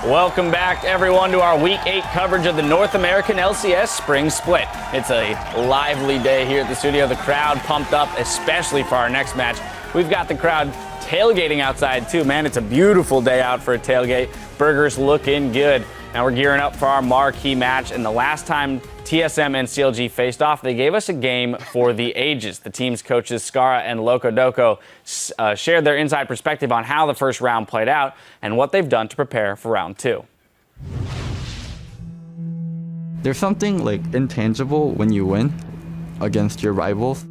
Welcome back, everyone, to our Week 8 coverage of the North American LCS Spring Split. It's a lively day here at the studio. The crowd pumped up, especially for our next match. We've got the crowd tailgating outside, too. Man, it's a beautiful day out for a tailgate. Burgers looking good. Now we're gearing up for our marquee match, and the last time TSM and CLG faced off, they gave us a game for the ages. The team's coaches, Skara and Loco shared their inside perspective on how the first round played out and what they've done to prepare for round 2. There's something intangible when you win against your rivals.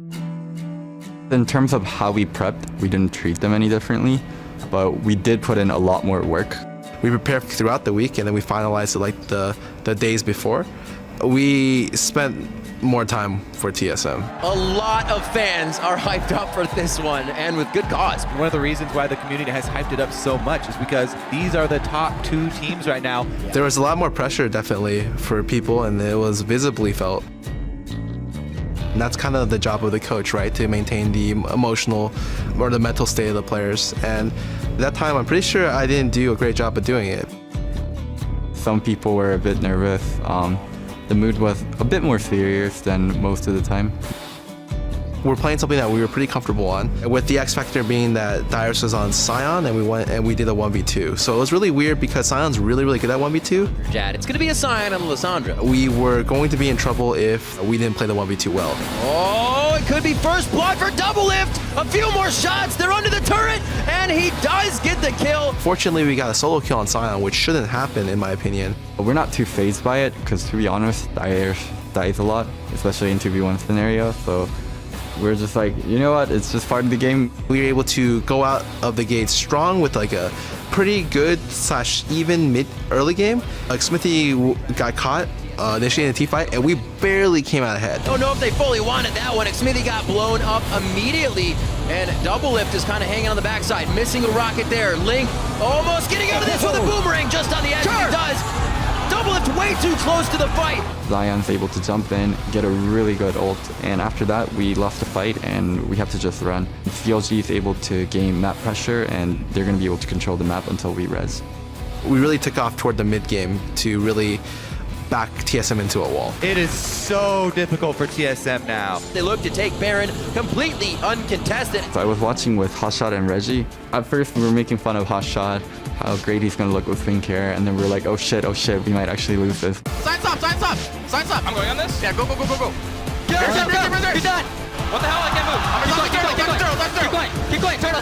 In terms of how we prepped, we didn't treat them any differently, but we did put in a lot more work. We prepared throughout the week, and then we finalized it the days before. We spent more time for TSM. A lot of fans are hyped up for this one, and with good cause. One of the reasons why the community has hyped it up so much is because these are the top 2 teams right now. There was a lot more pressure, definitely, for people, and it was visibly felt. And that's kind of the job of the coach, right? To maintain the emotional or the mental state of the players. And that time, I'm pretty sure I didn't do a great job of doing it. Some people were a bit nervous. The mood was a bit more serious than most of the time. We're playing something that we were pretty comfortable on, with the X factor being that Dyrus was on Sion, and we went and we did a 1v2. So it was really weird because Sion's really, really good at 1v2. Jad, it's going to be a Sion on Lissandra. We were going to be in trouble if we didn't play the 1v2 well. Oh, it could be first blood for Doublelift. A few more shots, they're under the turret, and he does get the kill. Fortunately, we got a solo kill on Sion, which shouldn't happen in my opinion. We're not too fazed by it because, to be honest, Dyrus dies a lot, especially in 2v1 scenario. So we're just like, you know what, it's just part of the game. We were able to go out of the gate strong with a pretty good / even mid early game. Smithy got caught initiating a T-fight, and we barely came out ahead. Don't know if they fully wanted that one. Smithy got blown up immediately, and Doublelift is kind of hanging on the backside, missing a rocket there. Link almost getting out of this with a boomerang just on the edge. Sure. He does. Doublelift way too close to the fight. Zion's able to jump in, get a really good ult, and after that we lost the fight and we have to just run. CLG is able to gain map pressure, and they're going to be able to control the map until we res. We really took off toward the mid game to really back TSM into a wall. It is so difficult for TSM now. They look to take Baron completely uncontested. So I was watching with Hotshot and Reggie. At first we were making fun of Hotshot, how great he's going to look with Pink Hair, and then we were like, oh shit, we might actually lose this. Signs up! I'm going on this? Yeah, go. Get done! What the hell? I can't move. Keep going. Turtle.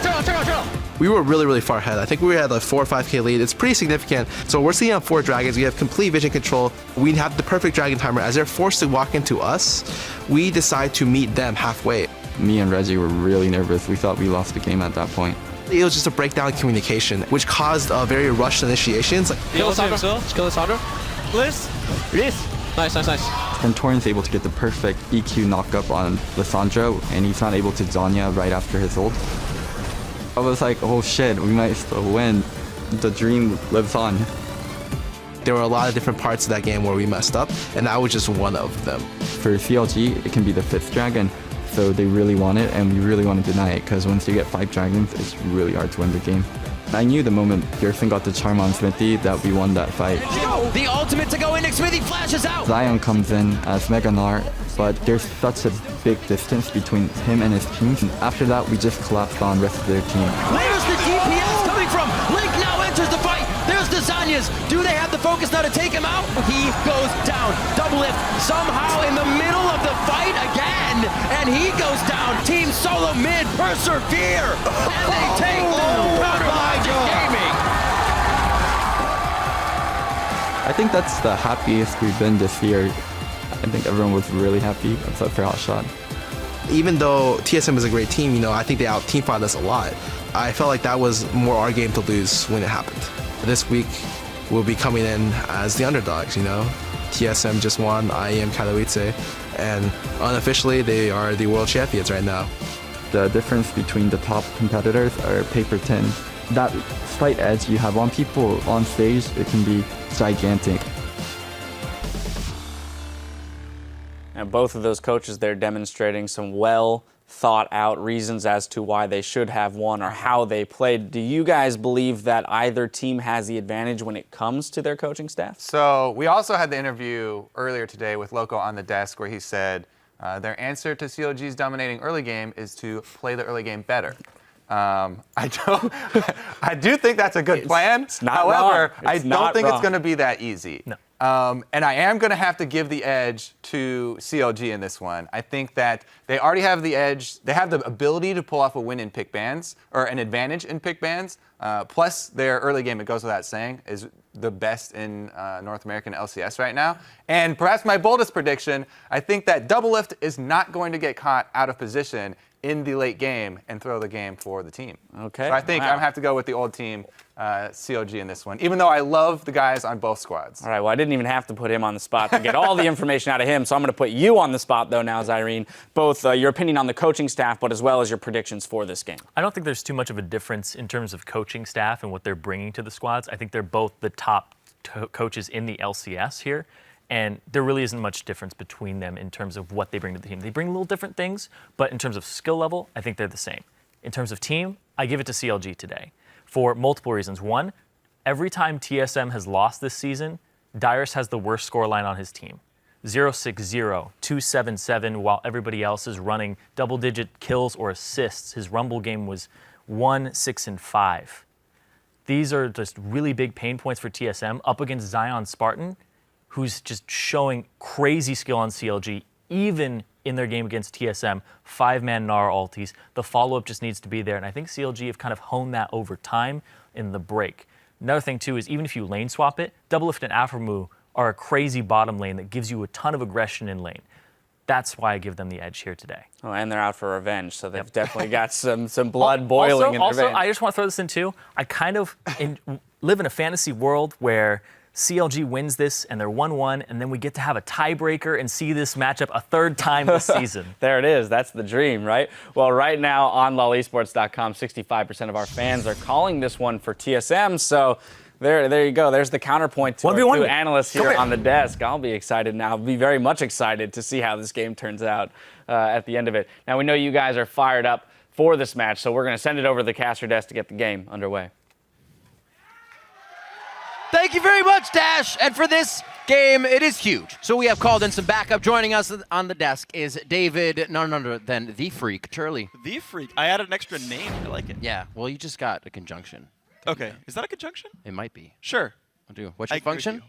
We were really, really far ahead. I think we had a 4 or 5k lead. It's pretty significant. So we're sitting on 4 dragons. We have complete vision control. We have the perfect dragon timer. As they're forced to walk into us, we decide to meet them halfway. Me and Reggie were really nervous. We thought we lost the game at that point. It was just a breakdown in communication, which caused a very rushed initiations. Kill Lissandra. Bliss. Nice. Then Torrent's able to get the perfect EQ knockup on Lissandra, and he's not able to Zanya right after his ult. I was like, oh shit, we might still win. The dream lives on. There were a lot of different parts of that game where we messed up, and that was just one of them. For CLG, it can be the 5th dragon, so they really want it, and we really want to deny it, because once you get 5 dragons, it's really hard to win the game. I knew the moment Pearson got the charm on Smithy that we won that fight. The ultimate to go in, Smithy flashes out! Zion comes in as Mega Gnar, but there's such a big distance between him and his team. After that, we just collapsed on the rest of their team. Where's the DPS coming from? Link now enters the fight. There's the Zanyas. Do they have the focus now to take him out? He goes down. Doublelift somehow in the middle of the fight again, and he goes down. Team Solo mid persevere, and they take the Logic Gaming. I think that's the happiest we've been this year. I think everyone was really happy, except for Hotshot. Even though TSM is a great team, I think they out-team fought us a lot. I felt like that was more our game to lose when it happened. This week, we'll be coming in as the underdogs, TSM just won IEM Katowice, and unofficially, they are the world champions right now. The difference between the top competitors are paper tin. That slight edge you have on people on stage, it can be gigantic. And both of those coaches, they're demonstrating some well thought out reasons as to why they should have won or how they played. Do you guys believe that either team has the advantage when it comes to their coaching staff? So we also had the interview earlier today with Loco on the desk where he said their answer to CLG's dominating early game is to play the early game better. I do think that's a good plan. It's not However, wrong. I It's don't not think it's wrong. going to be that easy. No. And I am going to have to give the edge to CLG in this one. I think that they already have the edge. They have the ability to pull off a win in pick bands, or an advantage in pick bands. Plus, their early game, it goes without saying, is the best in North American LCS right now. And perhaps my boldest prediction, I think that Doublelift is not going to get caught out of position in the late game and throw the game for the team. Okay. So I think I'm going to have to go with the old team, CLG, in this one, even though I love the guys on both squads. All right, well, I didn't even have to put him on the spot to get all the information out of him, so I'm going to put you on the spot, though, now, Zyrene, both your opinion on the coaching staff, but as well as your predictions for this game. I don't think there's too much of a difference in terms of coaching staff and what they're bringing to the squads. I think they're both the top coaches in the LCS here, and there really isn't much difference between them in terms of what they bring to the team. They bring little different things, but in terms of skill level, I think they're the same. In terms of team, I give it to CLG today for multiple reasons. One, every time TSM has lost this season, Dyrus has the worst scoreline on his team. 0-6-0, 2-7-7, while everybody else is running double-digit kills or assists. His Rumble game was 1-6-5. These are just really big pain points for TSM up against Zion Spartan, who's just showing crazy skill on CLG, even in their game against TSM. 5-man Gnar ultis. The follow-up just needs to be there, and I think CLG have kind of honed that over time in the break. Another thing, too, is even if you lane swap it, Doublelift and Aphromoo are a crazy bottom lane that gives you a ton of aggression in lane. That's why I give them the edge here today. Oh, and they're out for revenge, so they've definitely got some blood boiling in Also, revenge. I just want to throw this in, too. I kind of live in a fantasy world where CLG wins this and they're 1-1, and then we get to have a tiebreaker and see this matchup a third time this season. There it is. That's the dream, right? Well, right now on lolesports.com, 65% of our fans are calling this one for TSM. So there you go. There's the counterpoint to our 1v1. two analysts here on the desk. I'll be excited now. I'll be very much excited to see how this game turns out at the end of it. Now, we know you guys are fired up for this match, so we're going to send it over to the caster desk to get the game underway. Thank you very much, Dash. And for this game, it is huge. So we have called in some backup. Joining us on the desk is David, none other than The Freak, Turley. The Freak. I added an extra name. I like it. Yeah, well, you just got a conjunction. Okay. Is that a conjunction? It might be. Sure. I'll do. What's your I agree with function? you.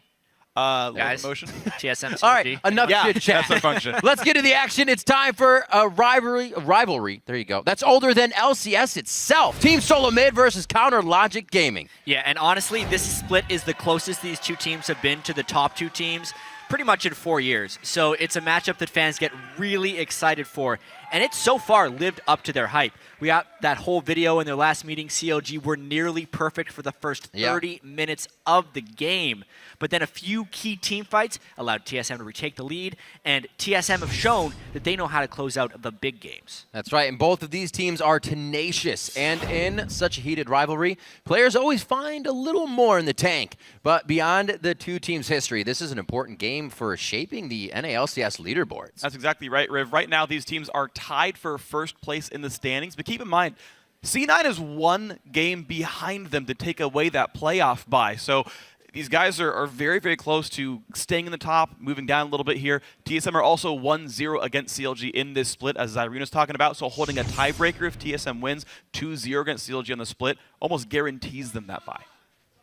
Guys. Motion. TSM. All right, enough Yeah, chit chat. that's our function. Let's get to the action. It's time for a rivalry. There you go. That's older than LCS itself. Team Solo Mid versus Counter Logic Gaming. Yeah, and honestly, this split is the closest these two teams have been to the top two teams pretty much in 4 years. So it's a matchup that fans get really excited for. And it's so far lived up to their hype. We got that whole video in their last meeting. CLG were nearly perfect for the first 30 minutes of the game. But then a few key team fights allowed TSM to retake the lead. And TSM have shown that they know how to close out the big games. That's right, and both of these teams are tenacious. And in such a heated rivalry, players always find a little more in the tank. But beyond the two teams' history, this is an important game for shaping the NALCS leaderboards. That's exactly right, Riv. Right now, these teams are tied for first place in the standings. But keep in mind, C9 is one game behind them to take away that playoff bye. So these guys are very, very close to staying in the top, moving down a little bit here. TSM are also 1-0 against CLG in this split, as Zyrene was talking about. So holding a tiebreaker if TSM wins 2-0 against CLG on the split almost guarantees them that bye.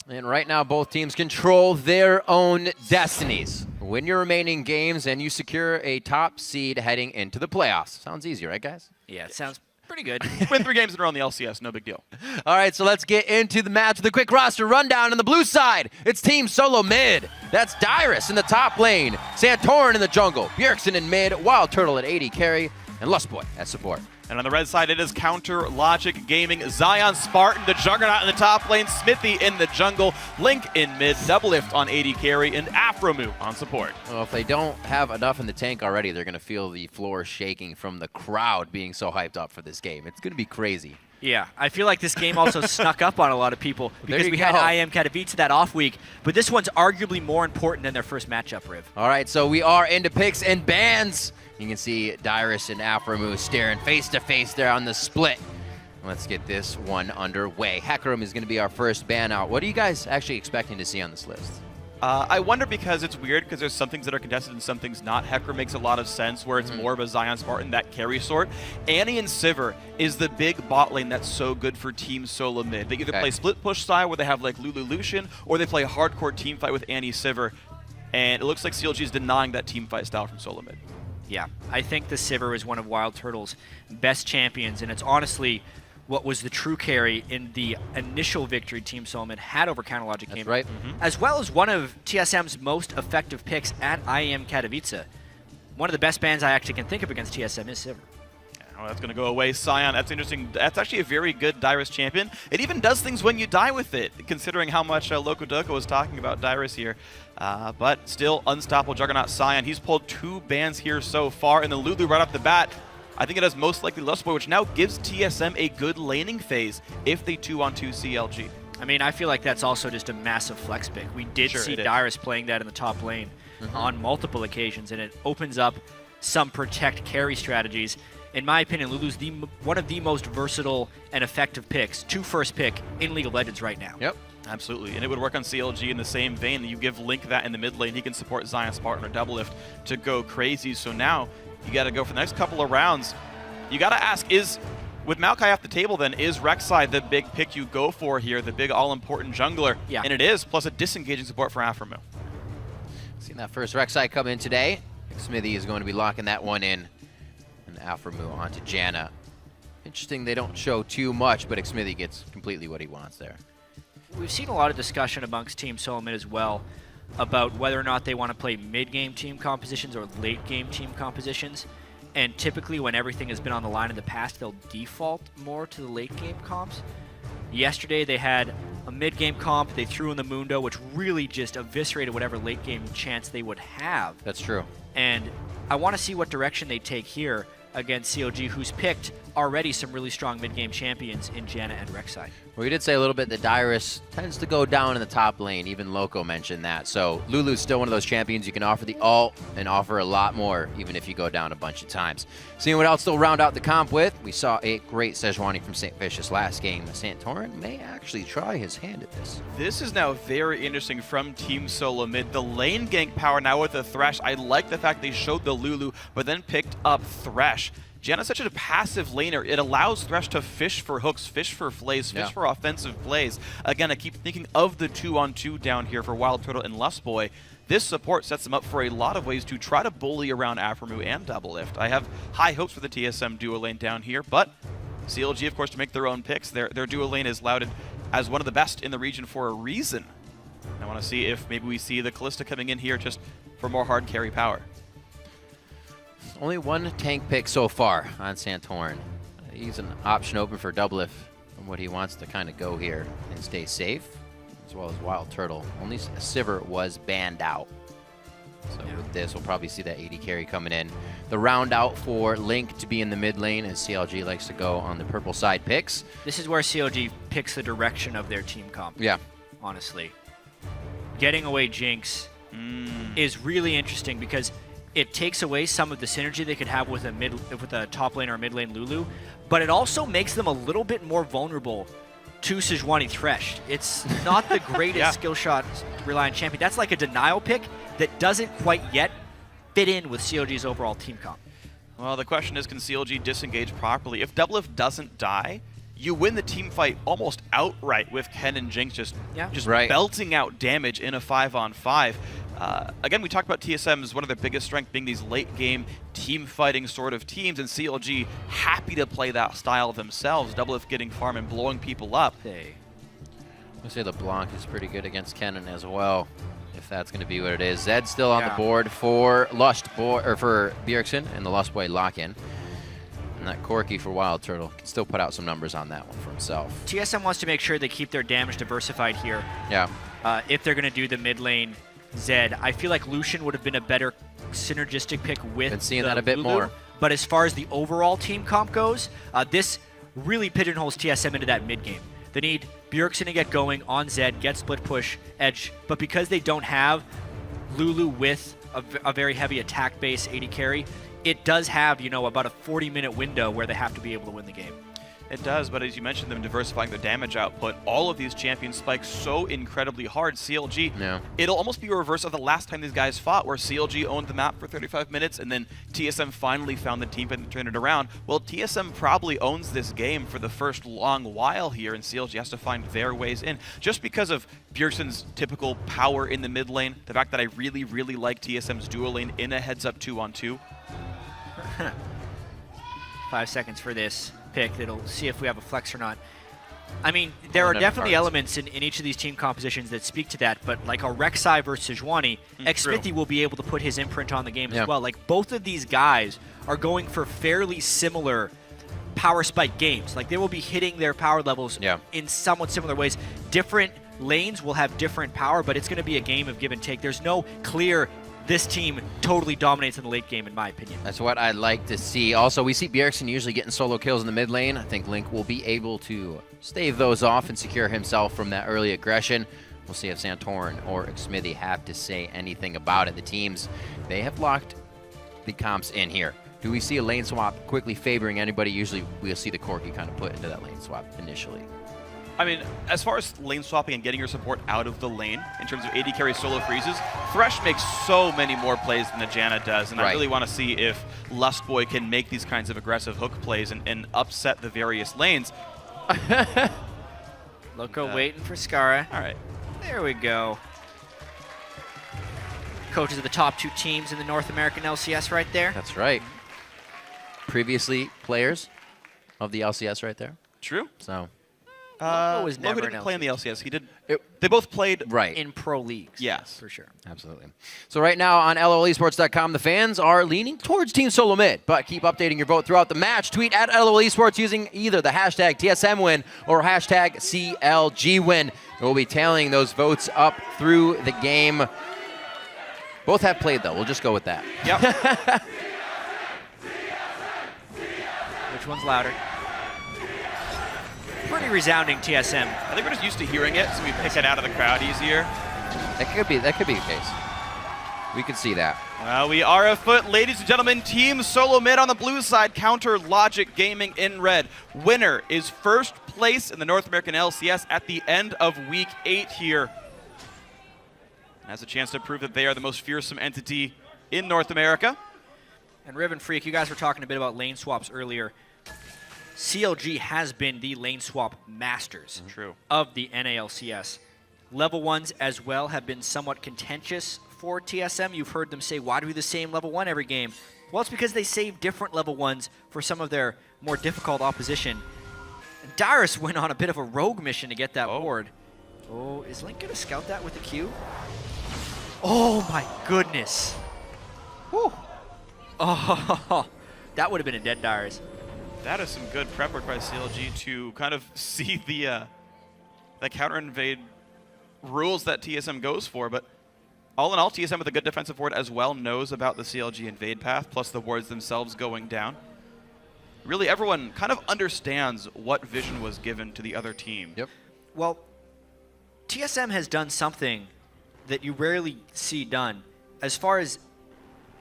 And right now, both teams control their own destinies. Win your remaining games, and you secure a top seed heading into the playoffs. Sounds easy, right, guys? Yeah, it sounds pretty good. Win 3 games in a row in the LCS, no big deal. All right, so let's get into the match with a quick roster rundown. On the blue side, it's Team Solo Mid. That's Dyrus in the top lane, Santorin in the jungle, Bjergsen in mid, Wild Turtle at AD carry, and Lustboy at support. And on the red side, it is Counter Logic Gaming. Zion Spartan, the Juggernaut in the top lane, Smithy in the jungle, Link in mid, Doublelift on AD carry, and Aphromoo on support. Well, if they don't have enough in the tank already, they're going to feel the floor shaking from the crowd being so hyped up for this game. It's going to be crazy. Yeah, I feel like this game also snuck up on a lot of people because you we had go. IM Katowice that off week, but this one's arguably more important than their first matchup, Riv. All right, so we are into picks and bans. You can see Dyrus and Aphromoo staring face to face there on the split. Let's get this one underway. Hecarim is going to be our first ban out. What are you guys actually expecting to see on this list? I wonder because it's weird because there's some things that are contested and some things not. Hecarim makes a lot of sense where it's more of a Zion Spartan, that carry sort. Annie and Sivir is the big bot lane that's so good for team solo mid. They either play split push style where they have like Lulu Lucian, or they play a hardcore team fight with Annie Sivir. And it looks like CLG is denying that team fight style from solo mid. Yeah, I think the Sivir is one of Wild Turtle's best champions, and it's honestly what was the true carry in the initial victory Team Solomon had over Counterlogic Gaming. That's right. As well as one of TSM's most effective picks at IM Katowice. One of the best bans I actually can think of against TSM is Sivir. Oh, that's going to go away. Sion, that's interesting. That's actually a very good Dyrus champion. It even does things when you die with it, considering how much Loco Doco was talking about Dyrus here. But still, unstoppable Juggernaut Sion. He's pulled 2 bans here so far, and the Lulu right off the bat. I think it has most likely Lustboy, which now gives TSM a good laning phase if they 2-on-2 CLG. I mean, I feel like that's also just a massive flex pick. We did see Dyrus playing that in the top lane on multiple occasions, and it opens up some protect carry strategies. In my opinion, Lulu's one of the most versatile and effective picks, 2 first pick in League of Legends right now. Yep, absolutely. And it would work on CLG in the same vein. You give Link that in the mid lane, he can support Zion Spartan or Doublelift to go crazy. So now you got to go for the next couple of rounds. You got to ask, with Maokai off the table then, is Rek'Sai the big pick you go for here, the big all-important jungler? Yeah. And it is, plus a disengaging support for Aphromoo. Seen that first Rek'Sai come in today. Smithy is going to be locking that one in. And Aphromoo onto Janna. Interesting they don't show too much, but Xmithy gets completely what he wants there. We've seen a lot of discussion amongst Team Solomon as well about whether or not they want to play mid-game team compositions or late-game team compositions. And typically when everything has been on the line in the past, they'll default more to the late-game comps. Yesterday they had a mid-game comp, they threw in the Mundo, which really just eviscerated whatever late-game chance they would have. That's true. And I want to see what direction they take here against CLG, who's picked already some really strong mid-game champions in Janna and Rek'Sai. Well, we did say a little bit that Dyrus tends to go down in the top lane. Even Loco mentioned that. So Lulu's still one of those champions you can offer the ult and offer a lot more, even if you go down a bunch of times. Seeing what else they'll round out the comp with, we saw a great Sejuani from St. Vicious last game. Santorin may actually try his hand at this. This is now very interesting from Team Solo Mid. The lane gank power now with the Thresh. I like the fact they showed the Lulu, but then picked up Thresh. Janna's such a passive laner. It allows Thresh to fish for hooks, fish for flays, fish for offensive plays. Again, I keep thinking of the 2-on-2 down here for Wild Turtle and Lustboy. This support sets them up for a lot of ways to try to bully around Aphromoo and Doublelift. I have high hopes for the TSM duo lane down here, but CLG, of course, to make their own picks. Their duo lane is lauded as one of the best in the region for a reason. I want to see if maybe we see the Kalista coming in here just for more hard carry power. Only one tank pick so far on Santorin. He's an option open for Doublelift from what he wants to kind of go here and stay safe, as well as Wild Turtle. Only Sivir was banned out. So with this, we'll probably see that 80 carry coming in. The round out for Link to be in the mid lane, as CLG likes to go on the purple side picks. This is where CLG picks the direction of their team comp. Yeah. Honestly. Getting away Jinx is really interesting because it takes away some of the synergy they could have with a top lane or a mid lane Lulu, but it also makes them a little bit more vulnerable to Sejuani Thresh. It's not the greatest skill shot reliant champion. That's like a denial pick that doesn't quite yet fit in with CLG's overall team comp. Well, the question is, can CLG disengage properly? If Doublelift doesn't die, you win the team fight almost outright with Ken and Jinx just belting out damage in a 5-on-5. Again, we talked about TSM as one of their biggest strengths being these late-game team-fighting sort of teams, and CLG happy to play that style themselves. Doublelift getting farm and blowing people up. I say LeBlanc is pretty good against Kennen as well, if that's going to be what it is. Zed's still on the board for for Bjergsen and the Lustboy lock-in. And that Corki for Wild Turtle can still put out some numbers on that one for himself. TSM wants to make sure they keep their damage diversified here. Yeah. If they're going to do the mid lane Zed, I feel like Lucian would have been a better synergistic pick with Been seeing that a bit Lulu. more. But as far as the overall team comp goes, this really pigeonholes TSM into that mid game. They need Bjergsen to get going on Zed, get split push, edge, but because they don't have Lulu with a very heavy attack base AD carry, it does have, you know, about a 40-minute window where they have to be able to win the game. It does, but as you mentioned, them diversifying their damage output, all of these champions spike so incredibly hard. CLG, Yeah. it'll almost be a reverse of the last time these guys fought, where CLG owned the map for 35 minutes, and then TSM finally found the team and turned it around. Well, TSM probably owns this game for the first long while here, and CLG has to find their ways in. Just because of Bjergsen's typical power in the mid lane, the fact that I really, really like TSM's dual lane in a heads-up 2-on-2. 5 seconds for this pick. It'll see if we have a flex or not. I mean, there are never definitely cards. elements in each of these team compositions that speak to that, but like a Rek'Sai versus Sejuani, Xmithie will be able to put his imprint on the game Yeah. as well. Like, both of these guys are going for fairly similar power spike games. Like, they will be hitting their power levels Yeah. in somewhat similar ways. Different lanes will have different power, but it's going to be a game of give and take. There's no clear, this team totally dominates in the late game, in my opinion. That's what I'd like to see. Also, we see Bjergsen usually getting solo kills in the mid lane. I think Link will be able to stave those off and secure himself from that early aggression. We'll see if Santorin or Xmithie have to say anything about it. The teams, they have locked the comps in here. Do we see a lane swap quickly favoring anybody? Usually we'll see the Corki kind of put into that lane swap initially. I mean, as far as lane swapping and getting your support out of the lane, in terms of AD carry solo freezes, Thresh makes so many more plays than the Janna does, and I Right. really want to see if Lustboy can make these kinds of aggressive hook plays and upset the various lanes. Loco waiting for Skara. All right. There we go. Coaches of the top 2 teams in the North American LCS right there. That's right. Previously players of the LCS right there. True. So, Loco was Loco never didn't an play in the LCS. LCS. He did. It- They both played. right. In pro leagues. Yes. For sure. Absolutely. So right now on LOLesports.com, the fans are leaning towards Team Solo Mid, but keep updating your vote throughout the match. Tweet at LOLesports using either the hashtag TSMWin or hashtag CLGWin. We'll be tallying those votes up through the game. Both have played, though. We'll just go with that. Yep. Which one's louder? Pretty resounding TSM. I think we're just used to hearing it, so we pick it out of the crowd easier. That could be the case. We could see that. Well, we are afoot, ladies and gentlemen. Team Solo Mid on the blue side, counter Logic Gaming in red. Winner is first place in the North American LCS at the end of Week 8 here. And has a chance to prove that they are the most fearsome entity in North America. And Riven Freak, you guys were talking a bit about lane swaps earlier. CLG has been the lane swap masters True. of the NALCS. Level 1s as well have been somewhat contentious for TSM. You've heard them say, why do we do the same level 1 every game? Well, it's because they save different level 1s for some of their more difficult opposition. And Dyrus went on a bit of a rogue mission to get that board. Oh, is Link going to scout that with the Q? Oh my goodness. Whew. Oh, that would have been a dead Dyrus. That is some good prep work by CLG to kind of see the counter invade rules that TSM goes for. But all in all, TSM with a good defensive ward as well knows about the CLG invade path, plus the wards themselves going down. Really, everyone kind of understands what vision was given to the other team. Yep. Well, TSM has done something that you rarely see done. As far as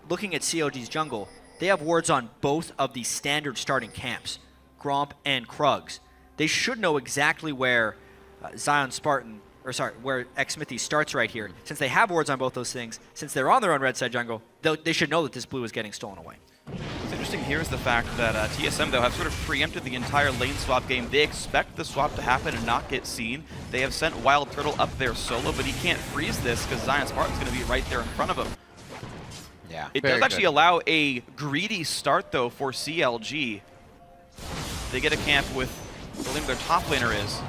looking at COG's jungle, they have wards on both of the standard starting camps, Gromp and Krugs. They should know exactly where Zion Spartan, or sorry, where Xmithie starts right here. Since they have wards on both those things, since they're on their own red side jungle, they should know that this blue is getting stolen away. What's interesting here is the fact that TSM, though, have sort of preempted the entire lane swap game. They expect the swap to happen and not get seen. They have sent Wild Turtle up there solo, but he can't freeze this because Zion Spartan's going to be right there in front of him. Yeah. It does actually allow a greedy start, though, for CLG. They get a camp with, I believe their top laner is.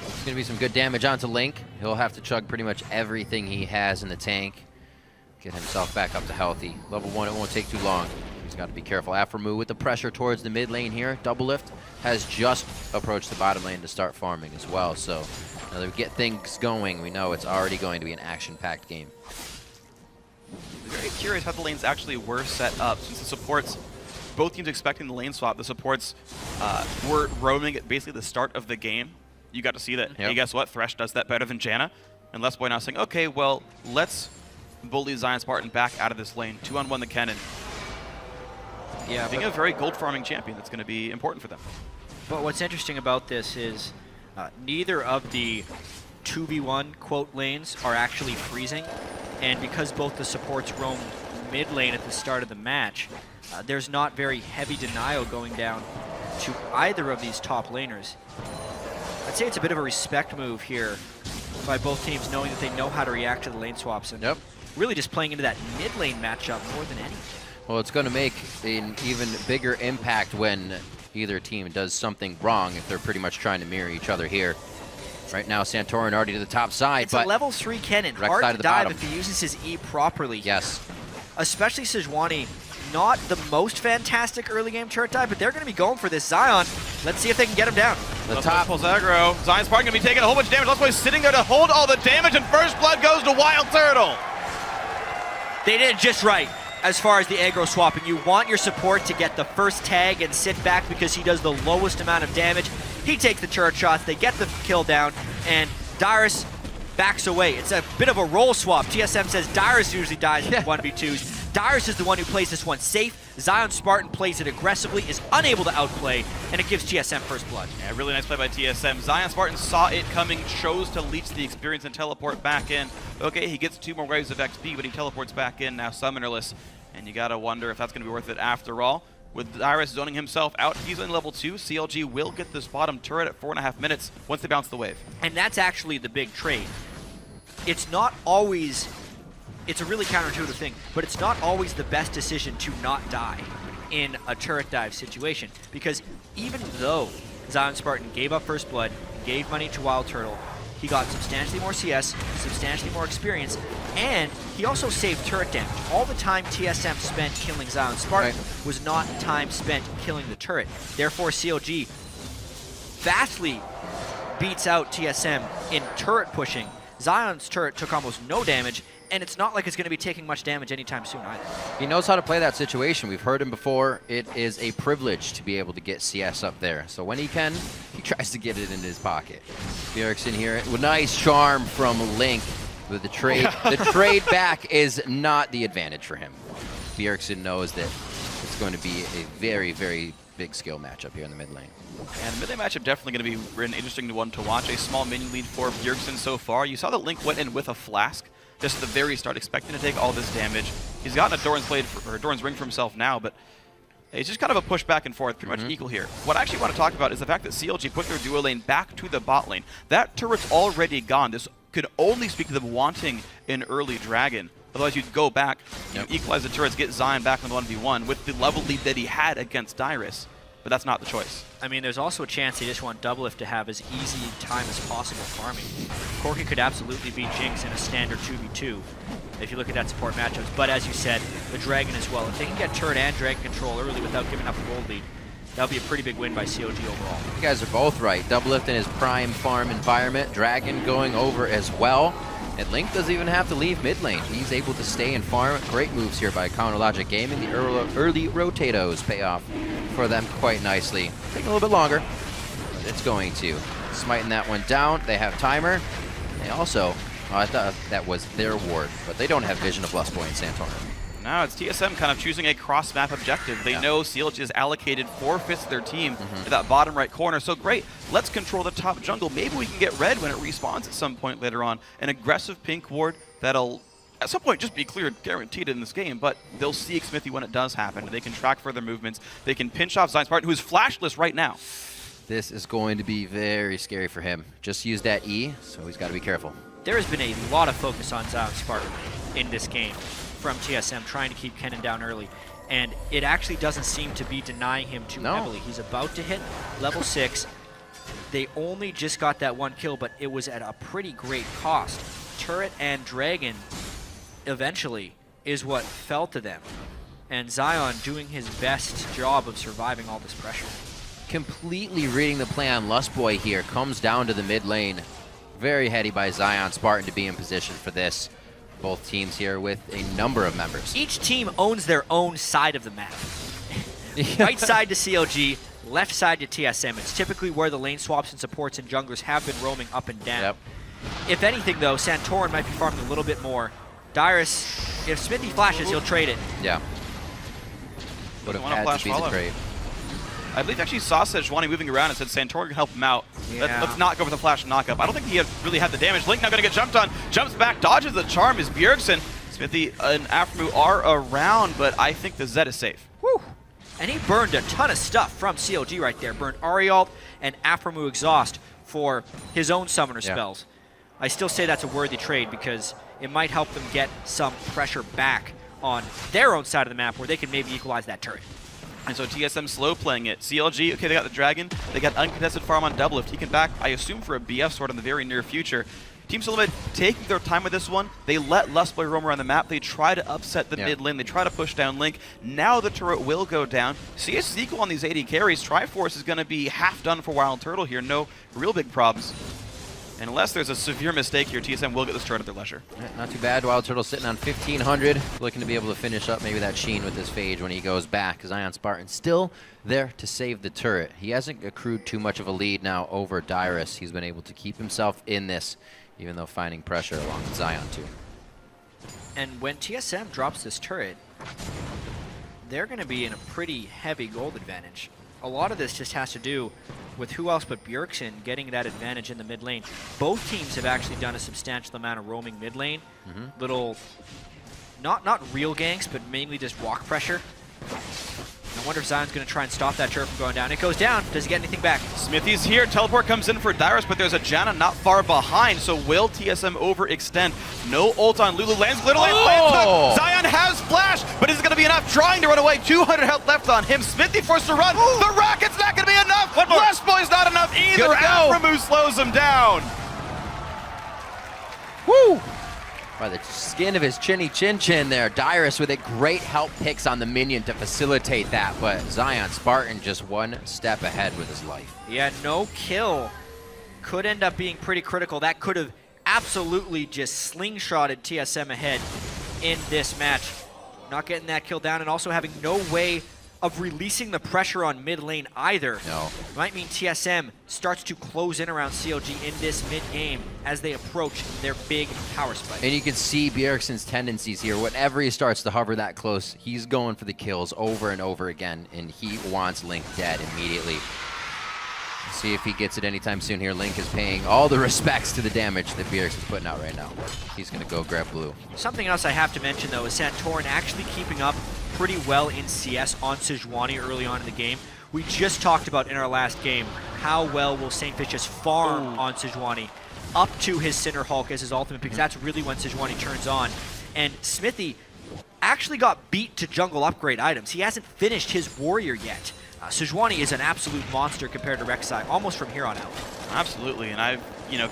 It's going to be some good damage onto Link. He'll have to chug pretty much everything he has in the tank. Get himself back up to healthy. Level 1, it won't take too long. He's got to be careful. Aphromoo with the pressure towards the mid lane here. Double Lift has just approached the bottom lane to start farming as well. So now that we get things going, we know it's already going to be an action-packed game. Very curious how the lanes actually were set up, since the supports both teams expecting the lane swap. The supports were roaming at basically the start of the game. You got to see that, hey, guess what? Thresh does that better than Janna. And Lustboy now saying, okay, well, let's bully Zion Spartan back out of this lane. 2-on-1 the Kennen. Yeah, being a very gold farming champion, that's going to be important for them. But what's interesting about this is neither of the 2v1 quote lanes are actually freezing. And because both the supports roam mid lane at the start of the match, there's not very heavy denial going down to either of these top laners. I'd say it's a bit of a respect move here by both teams, knowing that they know how to react to the lane swaps and really just playing into that mid lane matchup more than anything. Well, it's going to make an even bigger impact when either team does something wrong if they're pretty much trying to mirror each other here. Right now, Santorin already to the top side, it's a level 3 Kennen. Hard to dive if he uses his E properly. Yes. Especially Sejuani, not the most fantastic early game turret dive, but they're going to be going for this Zion. Let's see if they can get him down. The top pulls aggro. Zion Spartan going to be taking a whole bunch of damage. Lustboy's sitting there to hold all the damage, and first blood goes to Wild Turtle. They did it just right. As far as the aggro swapping, you want your support to get the first tag and sit back because he does the lowest amount of damage. He takes the turret shots, they get the kill down, and Dyrus backs away. It's a bit of a roll swap. TSM says Dyrus usually dies in 1v2s. Dyrus is the one who plays this one safe. Zion Spartan plays it aggressively, is unable to outplay, and it gives TSM first blood. Yeah, really nice play by TSM. Zion Spartan saw it coming, chose to leech the experience and teleport back in. Okay, he gets 2 more waves of XP, but he teleports back in, now summonerless. And you gotta wonder if that's gonna be worth it after all. With Dyrus zoning himself out, he's in level 2. CLG will get this bottom turret at 4.5 minutes once they bounce the wave. And that's actually the big trade. It's not always, it's a really counterintuitive thing, but it's not always the best decision to not die in a turret dive situation. Because even though Zion Spartan gave up first blood, gave money to Wild Turtle, he got substantially more CS, substantially more experience, and he also saved turret damage. All the time TSM spent killing Zion Spartan was not time spent killing the turret. Therefore, CLG vastly beats out TSM in turret pushing. Zion's turret took almost no damage, and it's not like it's going to be taking much damage anytime soon either. He knows how to play that situation. We've heard him before. It is a privilege to be able to get CS up there. So when he can, he tries to get it in his pocket. Bjergsen here with nice charm from Link with the trade. The trade back is not the advantage for him. Bjergsen knows that it's going to be a very, very big skill matchup here in the mid lane. And the mid lane matchup definitely going to be an interesting one to watch. A small minion lead for Bjergsen so far. You saw that Link went in with a flask just at the very start, expecting to take all this damage. He's gotten a Doran's Blade or Doran's Ring for himself now, but it's just kind of a push back and forth, pretty much equal here. What I actually want to talk about is the fact that CLG put their duo lane back to the bot lane. That turret's already gone. This could only speak to them wanting an early dragon. Otherwise, you'd go back, equalize the turrets, get Zion back on the 1v1 with the level lead that he had against Dyrus. But that's not the choice. I mean, there's also a chance they just want Doublelift to have as easy time as possible farming. Corki could absolutely beat Jinx in a standard 2v2 if you look at that support matchups. But as you said, the Dragon as well. If they can get turret and Dragon control early without giving up a gold lead, that'll be a pretty big win by CLG overall. You guys are both right. Doublelift in his prime farm environment. Dragon going over as well. And Link doesn't even have to leave mid lane. He's able to stay and farm. Great moves here by Counter Logic Gaming. The early rotatos pay off for them quite nicely. Taking a little bit longer, but it's going to. Smiting that one down. They have timer. They also, I thought that was their ward, but they don't have vision of Lustboy and Santorin. Now it's TSM kind of choosing a cross-map objective. They know CLG has allocated 4/5 of their team to that bottom right corner. So great, let's control the top jungle. Maybe we can get red when it respawns at some point later on. An aggressive pink ward that'll at some point just be cleared, guaranteed in this game, but they'll see Xmithie when it does happen. They can track further movements. They can pinch off Zion Spartan, who is flashless right now. This is going to be very scary for him. Just use that E, so he's got to be careful. There has been a lot of focus on Zion Spartan in this game from TSM, trying to keep Kennen down early. And it actually doesn't seem to be denying him too heavily. He's about to hit level 6. They only just got that one kill, but it was at a pretty great cost. Turret and Dragon eventually is what fell to them. And Zion doing his best job of surviving all this pressure. Completely reading the play on Lustboy here. Comes down to the mid lane. Very heady by Zion Spartan to be in position for this. Both teams here with a number of members. Each team owns their own side of the map. Right side to CLG, left side to TSM. It's typically where the lane swaps and supports and junglers have been roaming up and down. Yep. If anything, though, Santorin might be farming a little bit more. Dyrus, if Smithy flashes, he'll trade it. Yeah. Would have Wanna had flash to be the follow. trade. I believe actually saw Sejuani moving around and said Santorin can help him out. Yeah. Let's not go for the flash knockup. I don't think he really had the damage. Link now going to get jumped on. Jumps back, dodges the charm is Bjergsen. Smithy and Aphromoo are around, but I think the Zed is safe. Woo! And he burned a ton of stuff from CLG right there. Burned Arialt and Aphromoo Exhaust for his own summoner spells. I still say that's a worthy trade because it might help them get some pressure back on their own side of the map where they can maybe equalize that turret. And so TSM slow playing it. CLG, okay, they got the Dragon. They got uncontested farm on Doublelift. He can back, I assume, for a BF sword in the very near future. Team Solomid taking their time with this one. They let Lustboy roam around the map. They try to upset the mid lane. They try to push down Link. Now the turret will go down. CS is equal on these 80 carries. Triforce is going to be half done for Wild Turtle here. No real big problems. And unless there's a severe mistake here, TSM will get this turret at their leisure. Not too bad. Wild Turtle sitting on 1,500. Looking to be able to finish up maybe that Sheen with his Phage when he goes back. Zion Spartan still there to save the turret. He hasn't accrued too much of a lead now over Dyrus. He's been able to keep himself in this, even though finding pressure along with Zion too. And when TSM drops this turret, they're going to be in a pretty heavy gold advantage. A lot of this just has to do with who else but Bjergsen getting that advantage in the mid lane. Both teams have actually done a substantial amount of roaming mid lane. Little, not real ganks, but mainly just walk pressure. I wonder if Zion's going to try and stop that turret from going down. It goes down. Does he get anything back? Smithy's here. Teleport comes in for Dyrus, but there's a Janna not far behind. So will TSM overextend? No ult on Lulu. Lands literally. Zion has flash, but is it going to be enough? Trying to run away. 200 health left on him. Smithy forced to run. The rocket's not going to be enough. Lustboy's not enough either. Aphromoo slows him down. Woo! By the skin of his chinny chin chin there. Dyrus with a great help picks on the minion to facilitate that, but Zion Spartan just one step ahead with his life. Yeah, no kill could end up being pretty critical. That could have absolutely just slingshotted TSM ahead in this match. Not getting that kill down and also having no way of releasing the pressure on mid lane either. No. Might mean TSM starts to close in around CLG in this mid game as they approach their big power spike. And you can see Bjergsen's tendencies here. Whenever he starts to hover that close, he's going for the kills over and over again, and he wants Link dead immediately. See if he gets it anytime soon here. Link is paying all the respects to the damage that Bjergsen's putting out right now. He's going to go grab blue. Something else I have to mention, though, is Santorin actually keeping up pretty well in CS on Sejuani early on in the game. We just talked about in our last game how well will Saintfish just farm on Sejuani up to his Cinder Hulk as his ultimate, because that's really when Sejuani turns on. And Smithy actually got beat to jungle upgrade items. He hasn't finished his warrior yet. Sejuani is an absolute monster compared to Rek'Sai, almost from here on out. Absolutely, and I've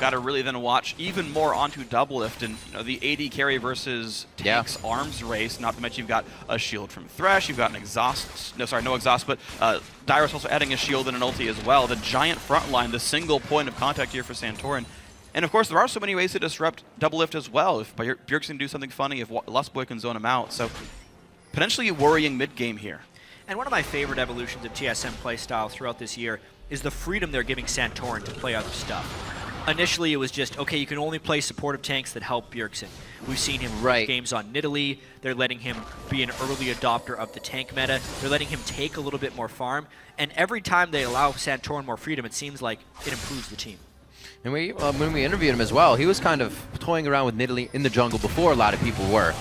got to really then watch even more onto Doublelift and the AD carry versus tanks arms race. Not to mention you've got a shield from Thresh, you've got an exhaust. No exhaust, but Dyrus also adding a shield and an ulti as well. The giant front line, the single point of contact here for Santorin. And of course, there are so many ways to disrupt Doublelift as well. If Bjergsen can do something funny, if Lustboy can zone him out, so potentially worrying mid game here. And one of my favorite evolutions of TSM playstyle throughout this year is the freedom they're giving Santorin to play other stuff. Initially, it was just, okay, you can only play supportive tanks that help Bjergsen. We've seen him play games on Nidalee. They're letting him be an early adopter of the tank meta. They're letting him take a little bit more farm. And every time they allow Santorin more freedom, it seems like it improves the team. And when we interviewed him as well, he was kind of toying around with Nidalee in the jungle before a lot of people were.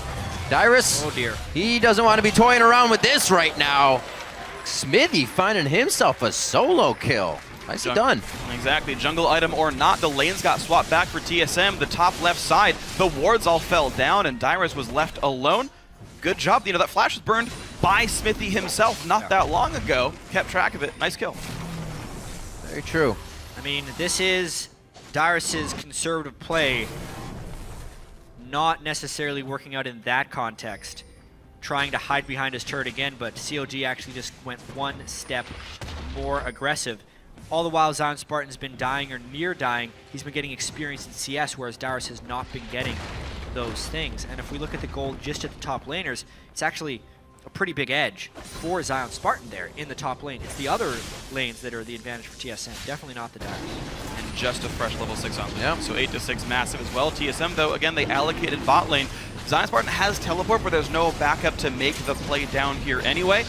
Dyrus, oh dear, he doesn't want to be toying around with this right now. Smithy finding himself a solo kill. Nicely done. Exactly. Jungle item or not, the lanes got swapped back for TSM. The top left side, the wards all fell down, and Dyrus was left alone. Good job. That flash was burned by Smithy himself not that long ago. Kept track of it. Nice kill. Very true. I mean, this is Dyrus's conservative play, not necessarily working out in that context, trying to hide behind his turret again, but CLG actually just went one step more aggressive. All the while, Zion Spartan's been dying or near dying. He's been getting experience in CS, whereas Dyrus has not been getting those things. And if we look at the gold just at the top laners, it's actually a pretty big edge for Zion Spartan there in the top lane. It's the other lanes that are the advantage for TSM, definitely not the Dire. And just a fresh level 6 on Luke. Yeah. So 8-6 massive as well. TSM, though, again, they allocated bot lane. Zion Spartan has teleport, but there's no backup to make the play down here anyway.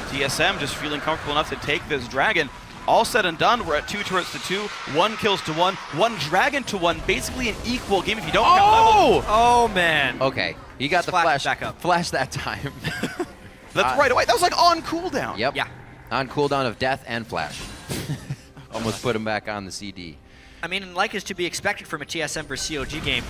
TSM just feeling comfortable enough to take this dragon. All said and done, we're at 2 turrets to 2, 1 kills to 1, 1 dragon to 1, basically an equal game if you don't count level. Oh, man. Okay, he got the Flash flash back up. Flash that time. That's right away. That was like on cooldown. Yep. Yeah. On cooldown of death and flash. Almost put him back on the CD. I mean, like is to be expected from a TSM versus COG game,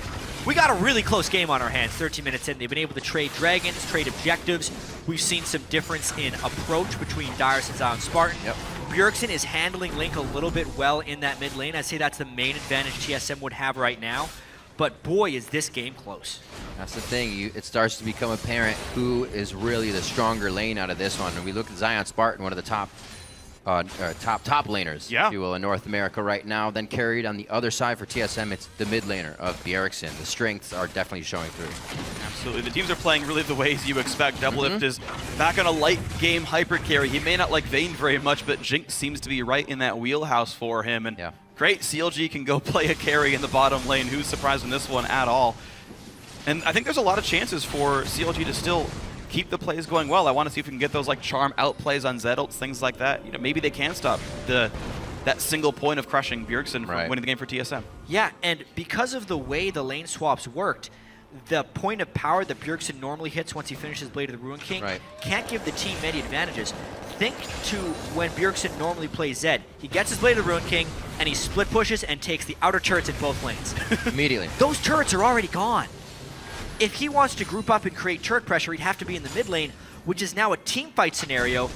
we got a really close game on our hands 13 minutes in. They've been able to trade dragons, trade objectives. We've seen some difference in approach between Dyrus and Zion Spartan. Yep. Bjergsen is handling Link a little bit well in that mid lane. I'd say that's the main advantage TSM would have right now. But boy, is this game close. That's the thing. It starts to become apparent who is really the stronger lane out of this one. And we look at Zion Spartan, one of the top laners, Yeah. if you will, in North America right now. Then carried on the other side for TSM, it's the mid laner of Bjergsen. The strengths are definitely showing through. Absolutely. The teams are playing really the ways you expect. Doublelift is back on a light game hyper carry. He may not like Vayne very much, but Jinx seems to be right in that wheelhouse for him. And Yeah. great, CLG can go play a carry in the bottom lane. Who's surprised in this one at all? And I think there's a lot of chances for CLG to still keep the plays going well. I want to see if we can get those like charm outplays on Zed ults, things like that. You know, maybe they can stop that single point of crushing Bjergsen from winning the game for TSM. Yeah, and because of the way the lane swaps worked, the point of power that Bjergsen normally hits once he finishes Blade of the Ruin King can't give the team many advantages. Think to when Bjergsen normally plays Zed. He gets his Blade of the Ruin King, and he split pushes and takes the outer turrets in both lanes. Immediately. Those turrets are already gone. If he wants to group up and create turret pressure, he'd have to be in the mid lane, which is now a team fight scenario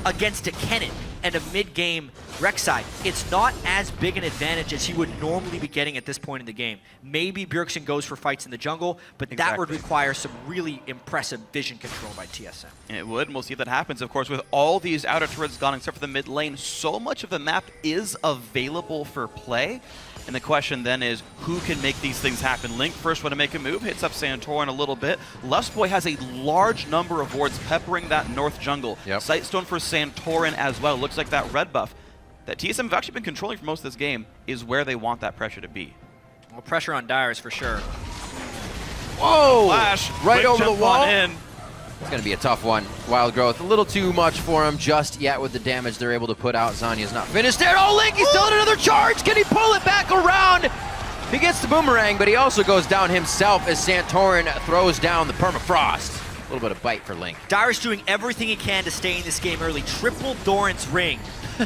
against a Kennen and a mid-game Rek'Sai. It's not as big an advantage as he would normally be getting at this point in the game. Maybe Bjergsen goes for fights in the jungle, but that would require some really impressive vision control by TSM. It would, and we'll see if that happens. Of course, with all these outer turrets gone except for the mid lane, so much of the map is available for play. And the question then is, who can make these things happen? Link first want to make a move, hits up Santorin a little bit. Lustboy has a large number of wards peppering that north jungle. Sightstone for Santorin as well. Looks like that red buff that TSM have actually been controlling for most of this game is where they want that pressure to be. Well, pressure on Dyrus for sure. Whoa! Flash, right over the wall. In. It's going to be a tough one. Wild Growth, a little too much for him just yet with the damage they're able to put out. Zanya's not finished there. Oh, Link, he's still in another charge. Can he pull it back around? He gets the boomerang, but he also goes down himself as Santorin throws down the permafrost. A little bit of bite for Link. Dyrus doing everything he can to stay in this game early. Triple Doran's ring,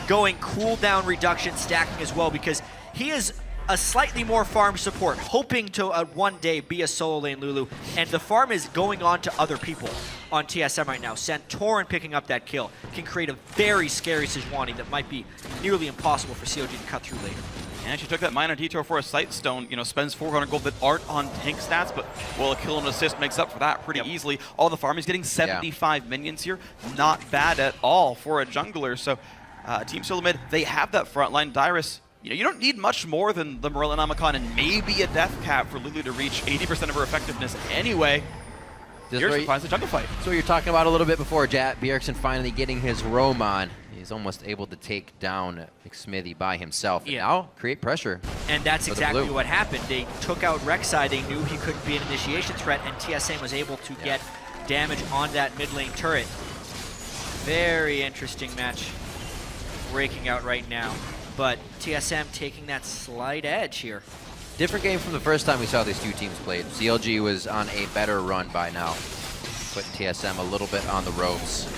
going cooldown reduction, stacking as well, because he is a slightly more farm support, hoping to one day be a solo lane Lulu, and the farm is going on to other people on TSM right now. Santorin picking up that kill can create a very scary Sejuani that might be nearly impossible for COG to cut through later. And she took that minor detour for a Sightstone, spends 400 gold that aren't on tank stats, but a kill and assist makes up for that pretty easily. All the farm is getting 75 minions here. Not bad at all for a jungler. So Team Solo Mid, they have that front line. Dyrus, you don't need much more than the Morellonomicon and maybe a death cap for Lulu to reach 80% of her effectiveness anyway. Bjergsen finds the jungle fight. So you're talking about a little bit before, Bjergsen finally getting his roam on. He's almost able to take down Xmithie by himself. And now create pressure. And that's exactly what happened. They took out Rek'Sai. They knew he couldn't be an initiation threat, and TSM was able to get damage on that mid lane turret. Very interesting match breaking out right now. But TSM taking that slight edge here. Different game from the first time we saw these two teams played. CLG was on a better run by now, putting TSM a little bit on the ropes.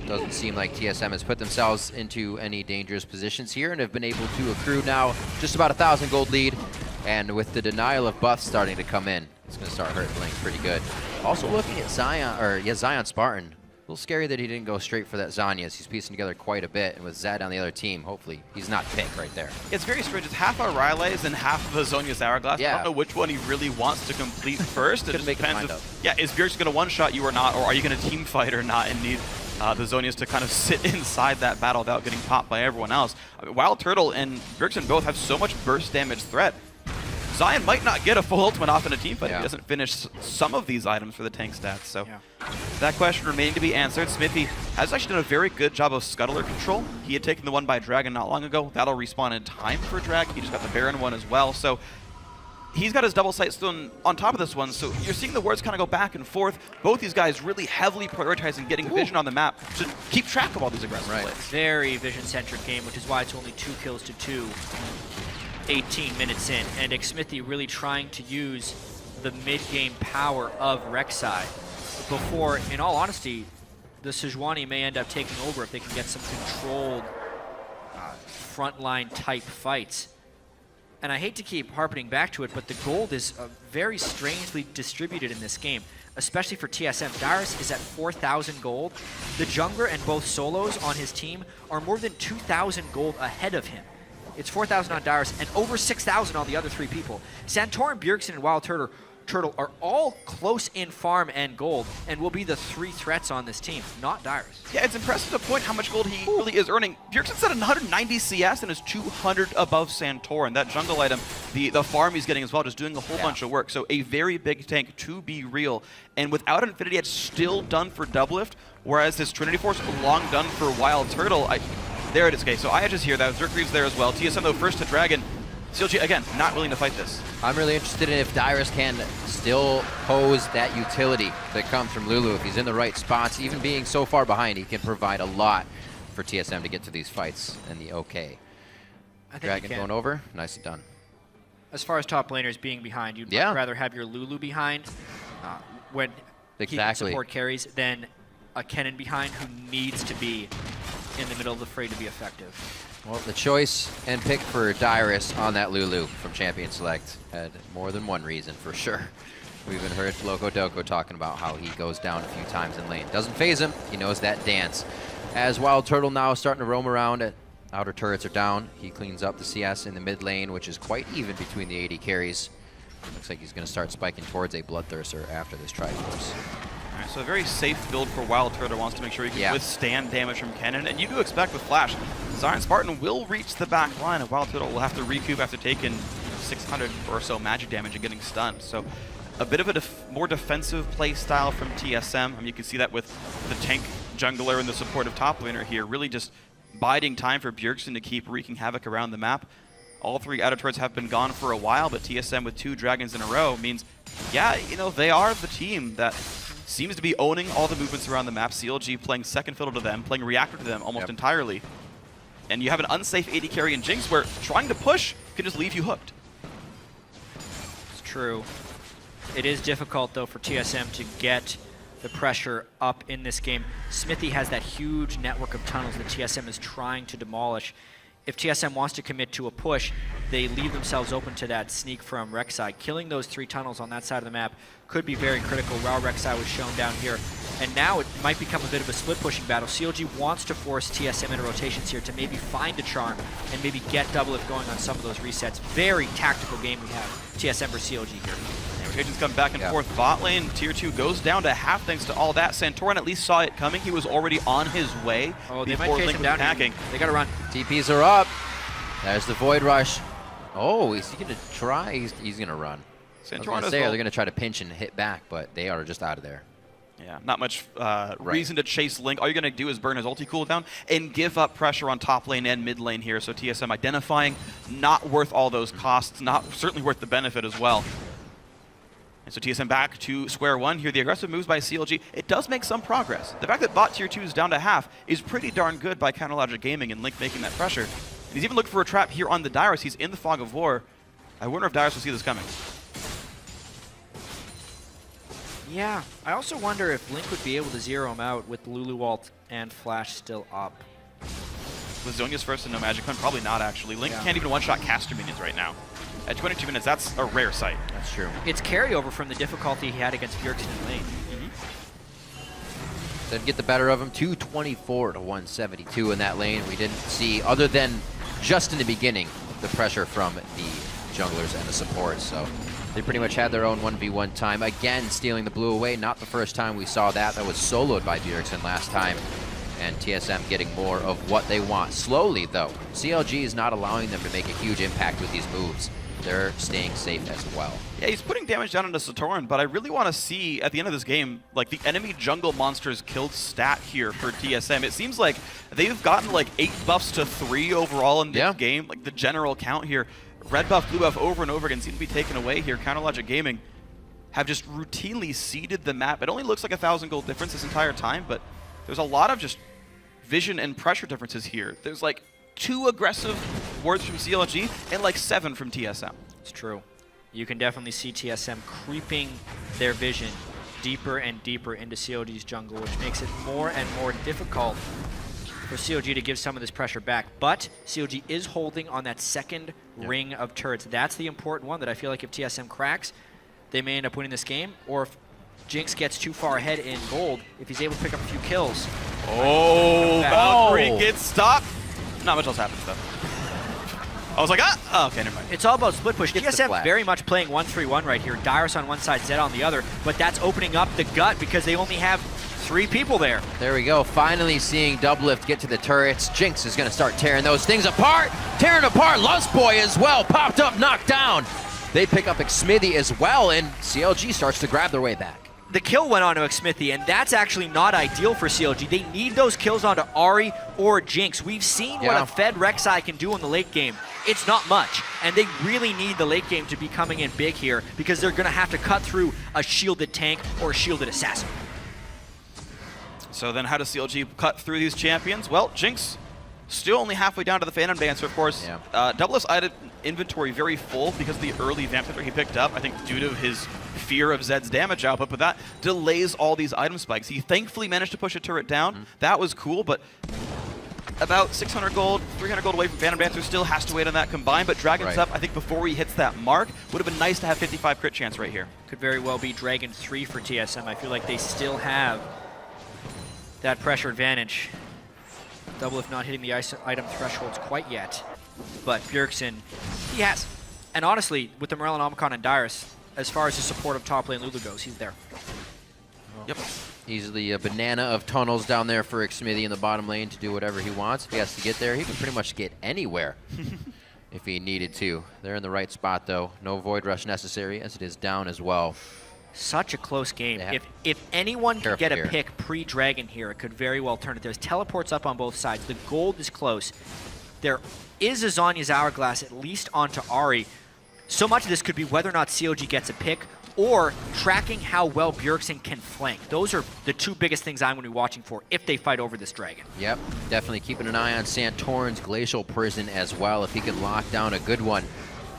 Doesn't seem like TSM has put themselves into any dangerous positions here and have been able to accrue now just about 1,000 gold lead. And with the denial of buffs starting to come in, it's going to start hurting Link pretty good. Also looking at Zion Spartan. A little scary that he didn't go straight for that Zanyas. He's piecing together quite a bit, and with Zed on the other team, hopefully he's not pick right there. It's very strange. It's half a Ryle's and half of a Zhonya's Hourglass. I don't know which one he really wants to complete first. It just depends if, is Bjergsen going to one-shot you or not, or are you going to team fight or not and need the Zhonyas to kind of sit inside that battle without getting popped by everyone else. Wild Turtle and Bjergsen both have so much burst damage threat. Zion might not get a full ultimate off in a team fight if Yeah. he doesn't finish some of these items for the tank stats. So that question remaining to be answered. Smithy has actually done a very good job of scuttler control. He had taken the one by Dragon not long ago. That'll respawn in time for Dragon. He just got the Baron one as well. So he's got his double sight stone on top of this one. So you're seeing the wards kind of go back and forth. Both these guys really heavily prioritizing getting vision on the map to keep track of all these aggressive plays. Very vision-centric game, which is why it's only 2 kills to 2, 18 minutes in. And Xmithie really trying to use the mid-game power of Rek'Sai before, in all honesty, the Sejuani may end up taking over if they can get some controlled frontline type fights. And I hate to keep harping back to it, but the gold is very strangely distributed in this game, especially for TSM. Dyrus is at 4,000 gold. The jungler and both solos on his team are more than 2,000 gold ahead of him. It's 4,000 on Dyrus and over 6,000 on the other 3 people. Santorin, Bjergsen, and Wild Turtle are all close in farm and gold and will be the 3 threats on this team, not Dyrus. Yeah, it's impressive to point how much gold he really is earning. Bjergsen's at 190 CS and is 200 above Santorin. That jungle item, the farm he's getting as well, just doing a whole bunch of work. So a very big tank to be real. And without Infinity Edge still done for Doublelift, whereas this Trinity Force long done for Wild Turtle. There it is. Okay, so Iyaj is here. That was Zergreaves there as well. TSM though first to Dragon. CLG, again, not willing to fight this. I'm really interested in if Dyrus can still pose that utility that comes from Lulu. If he's in the right spots, even being so far behind, he can provide a lot for TSM to get to these fights in the OK. Dragon going over, nicely done. As far as top laners being behind, you'd much rather have your Lulu behind when he can support carries than a Kennen behind who needs to be in the middle of the fray to be effective. Well, the choice and pick for Dyrus on that Lulu from Champion Select had more than one reason, for sure. We even heard Loco Doco talking about how he goes down a few times in lane. Doesn't phase him. He knows that dance. As Wild Turtle now starting to roam around, outer turrets are down. He cleans up the CS in the mid lane, which is quite even between the AD carries. Looks like he's going to start spiking towards a Bloodthirster after this Triforce. All right, so a very safe build for Wild Turtle. Wants to make sure he can withstand damage from Kennen. And you do expect with Flash, Zion Spartan will reach the back line, and Wild Turtle will have to recoup after taking 600 or so magic damage and getting stunned. So a bit of a more defensive play style from TSM. I mean, you can see that with the tank jungler and the supportive top laner here, really just biding time for Bjergsen to keep wreaking havoc around the map. All 3 outer turrets have been gone for a while, but TSM with 2 dragons in a row means, yeah, you know, they are the team that seems to be owning all the movements around the map. CLG playing second fiddle to them, playing reactor to them almost entirely. And you have an unsafe AD carry in Jinx where trying to push can just leave you hooked. It's true. It is difficult, though, for TSM to get the pressure up in this game. Xmithie has that huge network of tunnels that TSM is trying to demolish. If TSM wants to commit to a push, they leave themselves open to that sneak from Rek'Sai. Killing those 3 tunnels on that side of the map could be very critical. While Rek'Sai was shown down here. And now it might become a bit of a split pushing battle. CLG wants to force TSM into rotations here to maybe find a charm and maybe get Doublelift going on some of those resets. Very tactical game we have. TSM versus CLG here. Rotations come back and forth. Bot lane, tier 2 goes down to half thanks to all that. Santorin at least saw it coming. He was already on his way before Link was attacking. They gotta run. TPs are up. There's the Void Rush. Oh, is he going to try? He's going to run. I was going to say, they're going to try to pinch and hit back, but they are just out of there. Yeah, not much reason to chase Link. All you're going to do is burn his ulti cooldown and give up pressure on top lane and mid lane here. So TSM identifying not worth all those costs, not certainly worth the benefit as well. And so TSM back to square one here. The aggressive moves by CLG, it does make some progress. The fact that bot tier 2 is down to half is pretty darn good by Counterlogic Gaming and Link making that pressure. And he's even looking for a trap here on the Dyrus. He's in the Fog of War. I wonder if Dyrus will see this coming. Yeah, I also wonder if Link would be able to zero him out with Lulu ult and Flash still up. With Zhonya's first and no magic hunt, probably not actually. Link can't even one-shot caster minions right now. At 22 minutes, that's a rare sight. That's true. It's carryover from the difficulty he had against Bjergsen in lane. Didn't get the better of him. 224 to 172 in that lane. We didn't see, other than just in the beginning, the pressure from the junglers and the supports. So they pretty much had their own 1v1 time. Again, stealing the blue away. Not the first time we saw that. That was soloed by Bjergsen last time. And TSM getting more of what they want. Slowly, though. CLG is not allowing them to make a huge impact with these moves. they're staying safe as well. Yeah, he's putting damage down into Santorin, but I really want to see at the end of this game, like the enemy jungle monsters killed stat here for TSM. It seems like they've gotten like 8 buffs to 3 overall in this game, like the general count here. Red buff, blue buff over and over again seem to be taken away here. Counterlogic Gaming have just routinely seeded the map. It only looks like 1,000 gold difference this entire time, but there's a lot of just vision and pressure differences here. There's like 2 aggressive wards from CLG and like 7 from TSM. It's true. You can definitely see TSM creeping their vision deeper and deeper into COG's jungle, which makes it more and more difficult for COG to give some of this pressure back. But COG is holding on that second ring of turrets. That's the important one that I feel like if TSM cracks, they may end up winning this game, or if Jinx gets too far ahead in gold, if he's able to pick up a few kills. Oh, Valkyrie gets stopped. Not much else happens though. I was like, oh, okay, never mind. It's all about split push. Gets the TSM flag. very much playing 1-3-1 right here. Dyrus on one side, Zed on the other, but that's opening up the gut because they only have 3 people there. There we go, finally seeing Doublelift get to the turrets. Jinx is gonna start tearing those things apart. Tearing apart Lustboy as well, popped up, knocked down. They pick up Xmithie as well, and CLG starts to grab their way back. The kill went on to Xmithie, and that's actually not ideal for CLG. They need those kills onto Ahri or Jinx. We've seen what a fed Rek'Sai can do in the late game. It's not much, and they really need the late game to be coming in big here because they're going to have to cut through a shielded tank or a shielded assassin. So then how does CLG cut through these champions? Well, Jinx still only halfway down to the Phantom Dancer, of course. Doublelift's inventory very full because of the early Vamp Scepter he picked up, I think due to his fear of Zed's damage output, but that delays all these item spikes. He thankfully managed to push a turret down. That was cool, but about 600 gold, 300 gold away from Phantom Dancer, still has to wait on that combined, but Dragon's up, I think before he hits that mark, would have been nice to have 55 crit chance right here. Could very well be Dragon 3 for TSM. I feel like they still have that pressure advantage. Doublelift not hitting the item thresholds quite yet, but Bjergsen, he has. And honestly, with the Morello, Omicron, and Dyrus, as far as the support of top lane Lulu goes, he's there. Yep. He's the banana of tunnels down there for Xmithie in the bottom lane to do whatever he wants. If he has to get there, he can pretty much get anywhere if he needed to. They're in the right spot, though. No Void Rush necessary, as it is down as well. Such a close game. If anyone can get a pick pre-Dragon here, it could very well turn it. There's teleports up on both sides. The gold is close. There is a Zhonya's Hourglass, at least onto Ahri. So much of this could be whether or not COG gets a pick, or tracking how well Bjergsen can flank. Those are the 2 biggest things I'm going to be watching for if they fight over this Dragon. Yep, definitely keeping an eye on Santorin's Glacial Prison as well. If he can lock down a good one,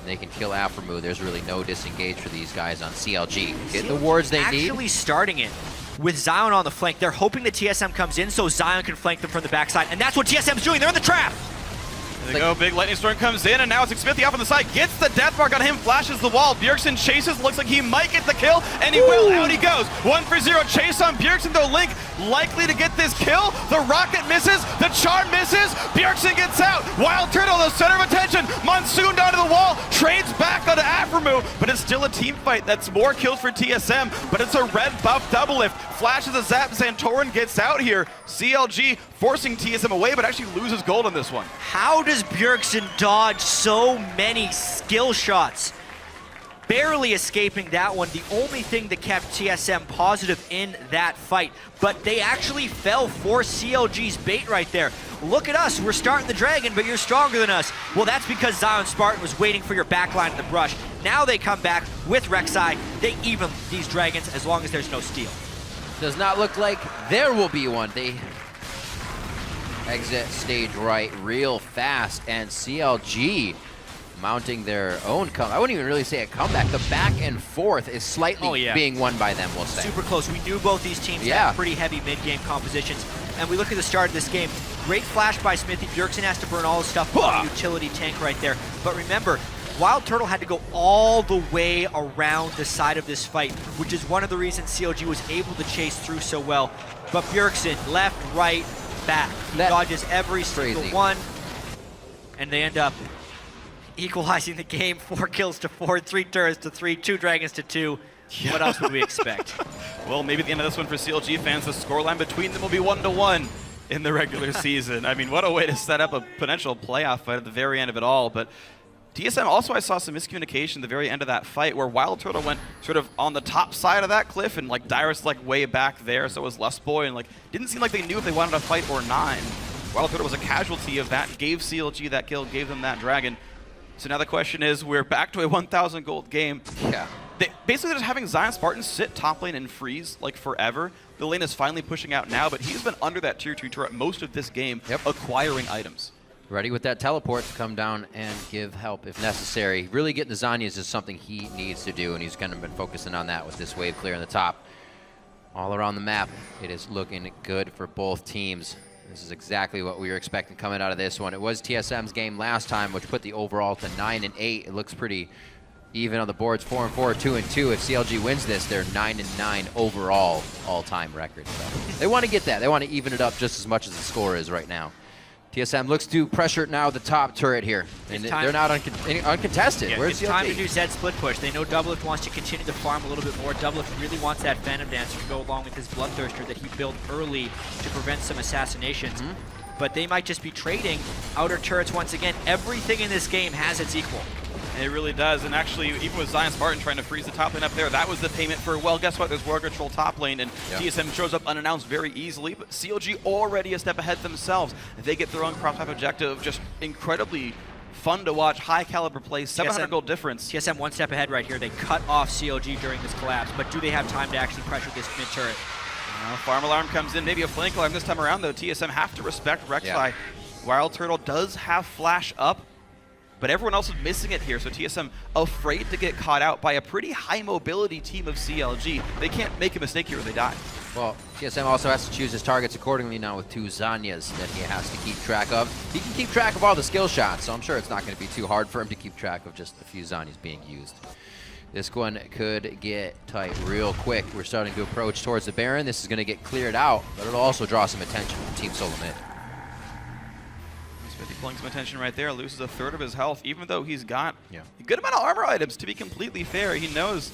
they can kill Aphromoo. There's really no disengage for these guys on CLG. Get the wards they need. Actually starting it with Zion on the flank. They're hoping that TSM comes in so Zion can flank them from the backside, and that's what TSM's doing. They're in the trap. There they go, big lightning storm comes in, and now it's Xmithie off on the side, gets the death mark on him, flashes the wall. Bjergsen chases, looks like he might get the kill, and he will. Out he goes. 1-for-0 chase on Bjergsen, though. Link likely to get this kill. The rocket misses, the charm misses. Bjergsen gets out. Wild Turtle, the center of attention. Monsoon down to the wall, trades back onto Aphromoo, but it's still a team fight. That's more kills for TSM, but it's a red buff Doublelift. Flashes a zap, Santorin gets out here. CLG forcing TSM away, but actually loses gold on this one. How does Bjergsen dodge so many skill shots? Barely escaping that one. The only thing that kept TSM positive in that fight. But they actually fell for CLG's bait right there. Look at us, we're starting the Dragon, but you're stronger than us. Well, that's because Zion Spartan was waiting for your backline in the brush. Now they come back with Rek'Sai. They even these Dragons as long as there's no steal. Does not look like there will be one. They exit stage right real fast, and CLG mounting their own comeback. I wouldn't even really say a comeback. The back and forth is slightly being won by them, we'll say. Super close. We knew both these teams had pretty heavy mid-game compositions. And we look at the start of this game. Great flash by Xmithie. Bjergsen has to burn all his stuff on the utility tank right there. But remember, Wild Turtle had to go all the way around the side of this fight, which is one of the reasons CLG was able to chase through so well. But Bjergsen, left, right, back. He dodges every single one. And they end up equalizing the game, 4 kills to 4, 3 turrets to 3, 2 dragons to 2. What else would we expect? Well, maybe at the end of this one for CLG fans, the scoreline between them will be 1-1 in the regular season. I mean, what a way to set up a potential playoff fight at the very end of it all. But TSM also, I saw some miscommunication at the very end of that fight where Wild Turtle went sort of on the top side of that cliff and like Dyrus like way back there, so it was Lust Boy, and like didn't seem like they knew if they wanted to fight or not. And Wild Turtle was a casualty of that, gave CLG that kill, gave them that dragon. So now the question is, we're back to a 1,000 gold game. Yeah. Basically, they're just having Zion Spartan sit top lane and freeze like forever. The lane is finally pushing out now, but he's been under that tier 2 turret most of this game, acquiring items. Ready with that teleport to come down and give help if necessary. Really getting the Zanyas is something he needs to do, and he's kind of been focusing on that with this wave clear on the top. All around the map, it is looking good for both teams. This is exactly what we were expecting coming out of this one. It was TSM's game last time, which put the overall to 9-8. It looks pretty even on the boards, 4-4, 2-2. If CLG wins this, they're 9-9 overall all-time record. So they want to get that. They want to even it up just as much as the score is right now. TSM looks to pressure now the top turret here, and they're not uncontested. Yeah, Where's it's CLG? time to do Zed split push. They know Doublelift wants to continue to farm a little bit more. Doublelift really wants that Phantom Dancer to go along with his Bloodthirster that he built early to prevent some assassinations. But they might just be trading outer turrets once again. Everything in this game has its equal. It really does, and actually, even with Zion Spartan trying to freeze the top lane up there, that was the payment for, well, guess what, there's War Control top lane, and TSM shows up unannounced very easily, but CLG already a step ahead themselves. They get their own cross-map objective, just incredibly fun to watch, high-caliber play, 700 gold difference. TSM one step ahead right here. They cut off CLG during this collapse, but do they have time to actually pressure this mid-turret? Farm Alarm comes in, maybe a flank alarm this time around, though. TSM have to respect Rek'Sai. Wild Turtle does have flash up, but everyone else is missing it here, so TSM afraid to get caught out by a pretty high mobility team of CLG. They can't make a mistake here or they die. Well, TSM also has to choose his targets accordingly now with 2 Zanyas that he has to keep track of. He can keep track of all the skill shots, so I'm sure it's not going to be too hard for him to keep track of just a few Zanyas being used. This one could get tight real quick. We're starting to approach towards the Baron. This is going to get cleared out, but it'll also draw some attention from Team Solo Mid. Smithy pulling some attention right there, loses a third of his health, even though he's got a good amount of armor items, to be completely fair. He knows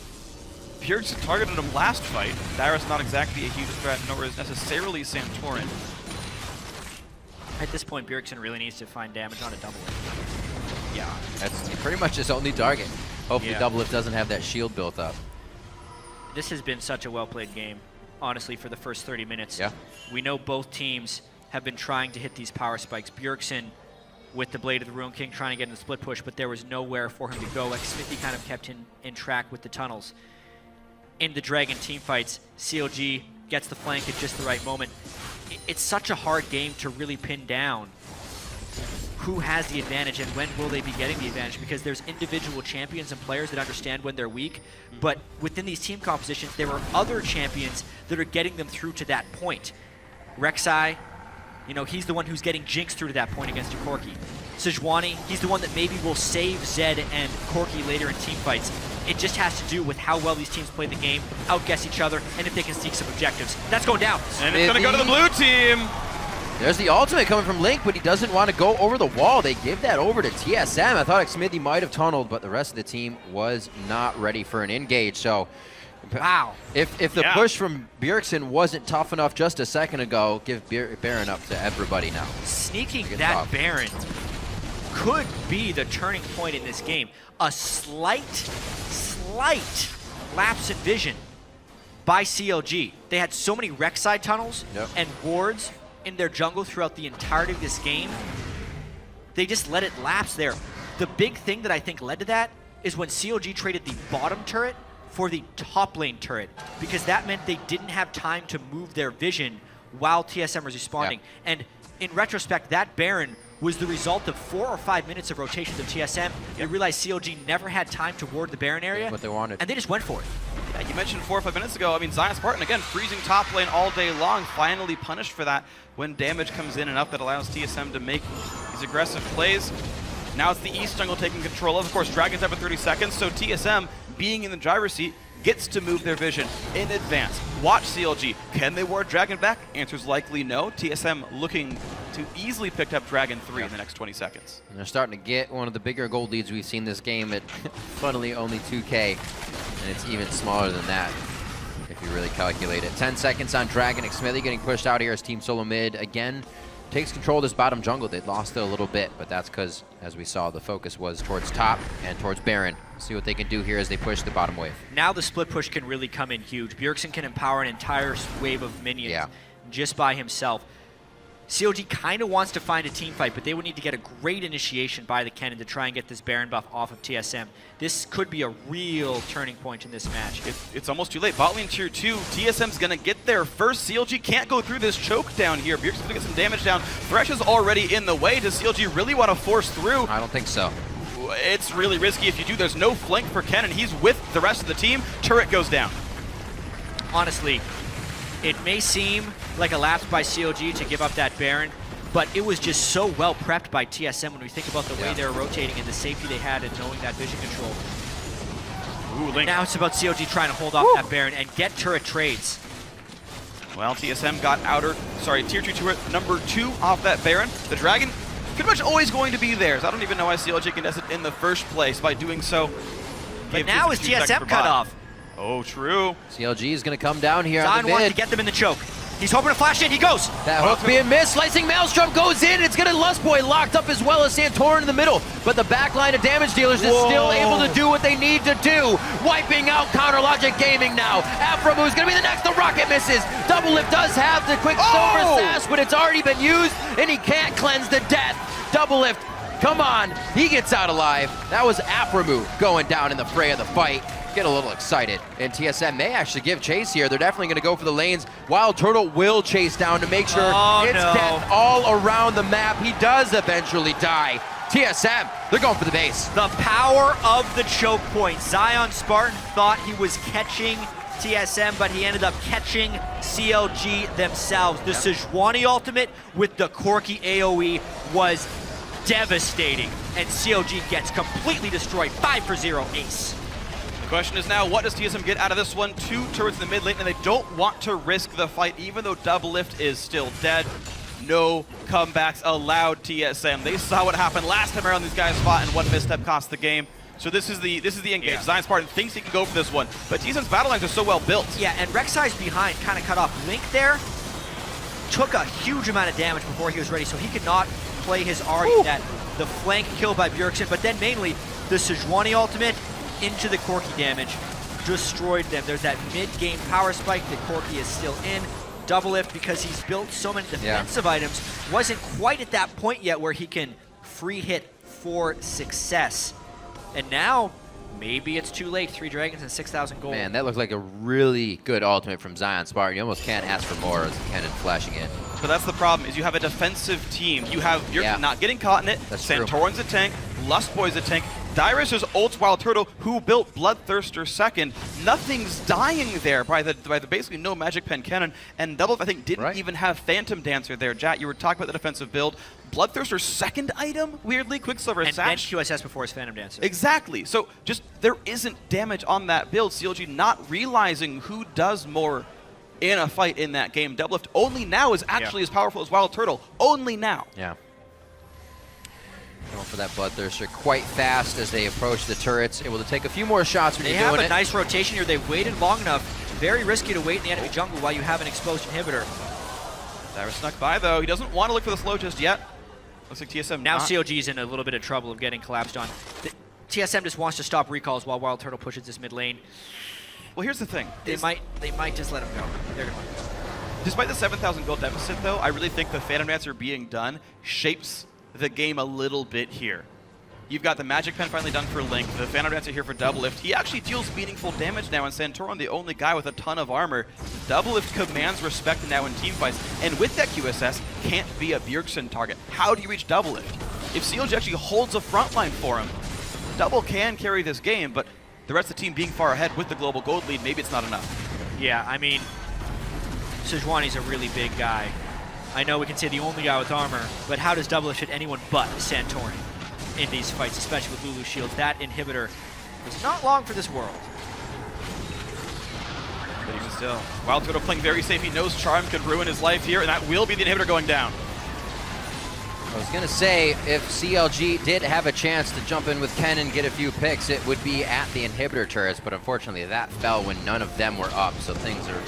Bjergsen targeted him last fight. Dyrus not exactly a huge threat, nor is necessarily Santorin. At this point, Bjergsen really needs to find damage on a Doublelift. Yeah, that's pretty much his only target. Hopefully Doublelift doesn't have that shield built up. This has been such a well-played game, honestly, for the first 30 minutes. Yeah. We know both teams have been trying to hit these power spikes. Bjergsen with the Blade of the Ruin King trying to get in the split push, but there was nowhere for him to go. Like Smithy kind of kept in track with the tunnels. In the Dragon team fights, CLG gets the flank at just the right moment. It's such a hard game to really pin down who has the advantage and when will they be getting the advantage, because there's individual champions and players that understand when they're weak, but within these team compositions, there are other champions that are getting them through to that point. Rek'Sai, you know, he's the one who's getting Jinx through to that point against a Corki. Sejuani, he's the one that maybe will save Zed and Corki later in team fights. It just has to do with how well these teams play the game, outguess each other, and if they can seek some objectives. That's going down. And it's going to go to the blue team. There's the ultimate coming from Link, but he doesn't want to go over the wall. They give that over to TSM. I thought Smithy might have tunneled, but the rest of the team was not ready for an engage. So, wow. If the push from Bjergsen wasn't tough enough just a second ago, give Baron up to everybody now. Sneaking that Baron could be the turning point in this game. A slight lapse in vision by CLG. They had so many Rek'Sai tunnels and wards in their jungle throughout the entirety of this game. They just let it lapse there. The big thing that I think led to that is when CLG traded the bottom turret for the top lane turret, because that meant they didn't have time to move their vision while TSM was responding. And in retrospect, that Baron was the result of 4 or 5 minutes of rotations of TSM. They realized CLG never had time to ward the Baron area. What they wanted. And they just went for it. Yeah, you mentioned 4 or 5 minutes ago. I mean, Zion Spartan, again, freezing top lane all day long, finally punished for that when damage comes in enough that allows TSM to make these aggressive plays. Now it's the East jungle taking control of course, Dragon's up at 30 seconds, so TSM, being in the driver's seat, gets to move their vision in advance. Watch CLG. Can they ward Dragon back? Answer's likely no. TSM looking to easily pick up Dragon 3 in the next 20 seconds. And they're starting to get one of the bigger gold leads we've seen this game at, funnily, only 2K. And it's even smaller than that, if you really calculate it. 10 seconds on Dragon. Xmithie getting pushed out here as Team Solo Mid again takes control of this bottom jungle. They lost it a little bit, but that's because, as we saw, the focus was towards top and towards Baron. See what they can do here as they push the bottom wave. Now the split push can really come in huge. Bjergsen can empower an entire wave of minions just by himself. COG kind of wants to find a team fight, but they would need to get a great initiation by the Kennen to try and get this Baron buff off of TSM. This could be a real turning point in this match. It's almost too late. Bot lane tier 2, TSM's going to get there first. CLG can't go through this choke down here. Bjergsen's going to get some damage down. Thresh is already in the way. Does CLG really want to force through? I don't think so. It's really risky if you do. There's no flank for Kennen. He's with the rest of the team. Turret goes down. Honestly, it may seem like a lapse by COG to give up that Baron, but it was just so well prepped by TSM when we think about the way they were rotating and the safety they had in knowing that vision control. Ooh, Link. Now it's about COG trying to hold off that Baron and get turret trades. Well, TSM got tier 2 turret number 2 off that Baron. The Dragon pretty much always going to be theirs. I don't even know why CLG contested in the first place by doing so. But now is TSM cut off. Oh, true. CLG is going to come down here on Zion the wants mid. to get them in the choke. He's hoping to flash in. He goes. That hook being missed. Slicing Maelstrom goes in. It's going to Lustboy locked up as well as Santorin in the middle. But the back line of damage dealers is still able to do what they need to do. Wiping out Counter Logic Gaming now. Aphromoo is going to be the next. The rocket misses. Doublelift does have the quick silver sash, but it's already been used, and he can't cleanse the death. Doublelift, come on. He gets out alive. That was Aphromoo going down in the fray of the fight. Get a little excited, and TSM may actually give chase here. They're definitely going to go for the lanes. Wild Turtle will chase down to make sure it's death all around the map. He does eventually die. TSM, they're going for the base. The power of the choke point. Zion Spartan thought he was catching TSM, but he ended up catching CLG themselves. The Sejuani ultimate with the Corki AoE was devastating, and COG gets completely destroyed. 5-0 ace. The question is now, what does TSM get out of this one? 2 turrets in the mid lane, and they don't want to risk the fight, even though Doublelift is still dead. No comebacks allowed, TSM. They saw what happened last time around these guys fought, and one misstep cost the game. So this is the engage. Zion Spartan thinks he can go for this one, but TSM's battle lines are so well built. Yeah, and Rek'Sai's behind kind of cut off. Link there took a huge amount of damage before he was ready, so he could not play his Ahri. That the flank kill by Bjergsen, but then mainly the Sejuani ultimate into the Corki damage destroyed them. There's that mid-game power spike that Corki is still in. Doublelift, because he's built so many defensive items, wasn't quite at that point yet where he can free hit for success. And now, maybe it's too late. 3 dragons and 6,000 gold. Man, that looked like a really good ultimate from Zion Spartan. You almost can't ask for more as Kennen flashing in. But that's the problem, is you have a defensive team. You're not getting caught in it. That's Santorin's a tank. Lustboy's a tank. Dyrus is ults Wild Turtle, who built Bloodthirster second. Nothing's dying there by the basically no Magic Pen Kennen. And Doublelift, I think, didn't even have Phantom Dancer there. Jat, you were talking about the defensive build. Bloodthirster's second item, weirdly, Quicksilver and Sash. bench QSS before his Phantom Dancer. Exactly. So just there isn't damage on that build. CLG not realizing who does more in a fight in that game. Doublelift only now is actually as powerful as Wild Turtle. Only now. Yeah. Going for that Bloodthirster quite fast as they approach the turrets. Able to take a few more shots when you're doing it. They have a nice rotation here. They've waited long enough. Very risky to wait in the enemy jungle while you have an exposed inhibitor. Dyrus snuck by, though. He doesn't want to look for the slow just yet. Looks like TSM now COG's in a little bit of trouble of getting collapsed on. TSM just wants to stop recalls while Wild Turtle pushes this mid lane. Well, here's the thing. They might just let him go. They're going to. Despite the 7,000 gold deficit, though, I really think the Phantom Dancer being done shapes the game a little bit here. You've got the Magic Pen finally done for Link, the Phantom Dancer here for Doublelift. He actually deals meaningful damage now, and Santorin, the only guy with a ton of armor. Doublelift commands respect now in teamfights, and with that QSS, can't be a Bjergsen target. How do you reach Doublelift? If CLG actually holds a front line for him, Double can carry this game, but the rest of the team being far ahead with the global gold lead, maybe it's not enough. Yeah, I mean, Sejuani's a really big guy. I know we can say the only guy with armor, but how does Doublelift hit anyone but Santorin in these fights, especially with Lulu shields? That inhibitor is not long for this world. But even still, Wild Turtle playing very safe. He knows Charm could ruin his life here, and that will be the inhibitor going down. I was going to say, if CLG did have a chance to jump in with Ken and get a few picks, it would be at the inhibitor turrets, but unfortunately that fell when none of them were up, so things are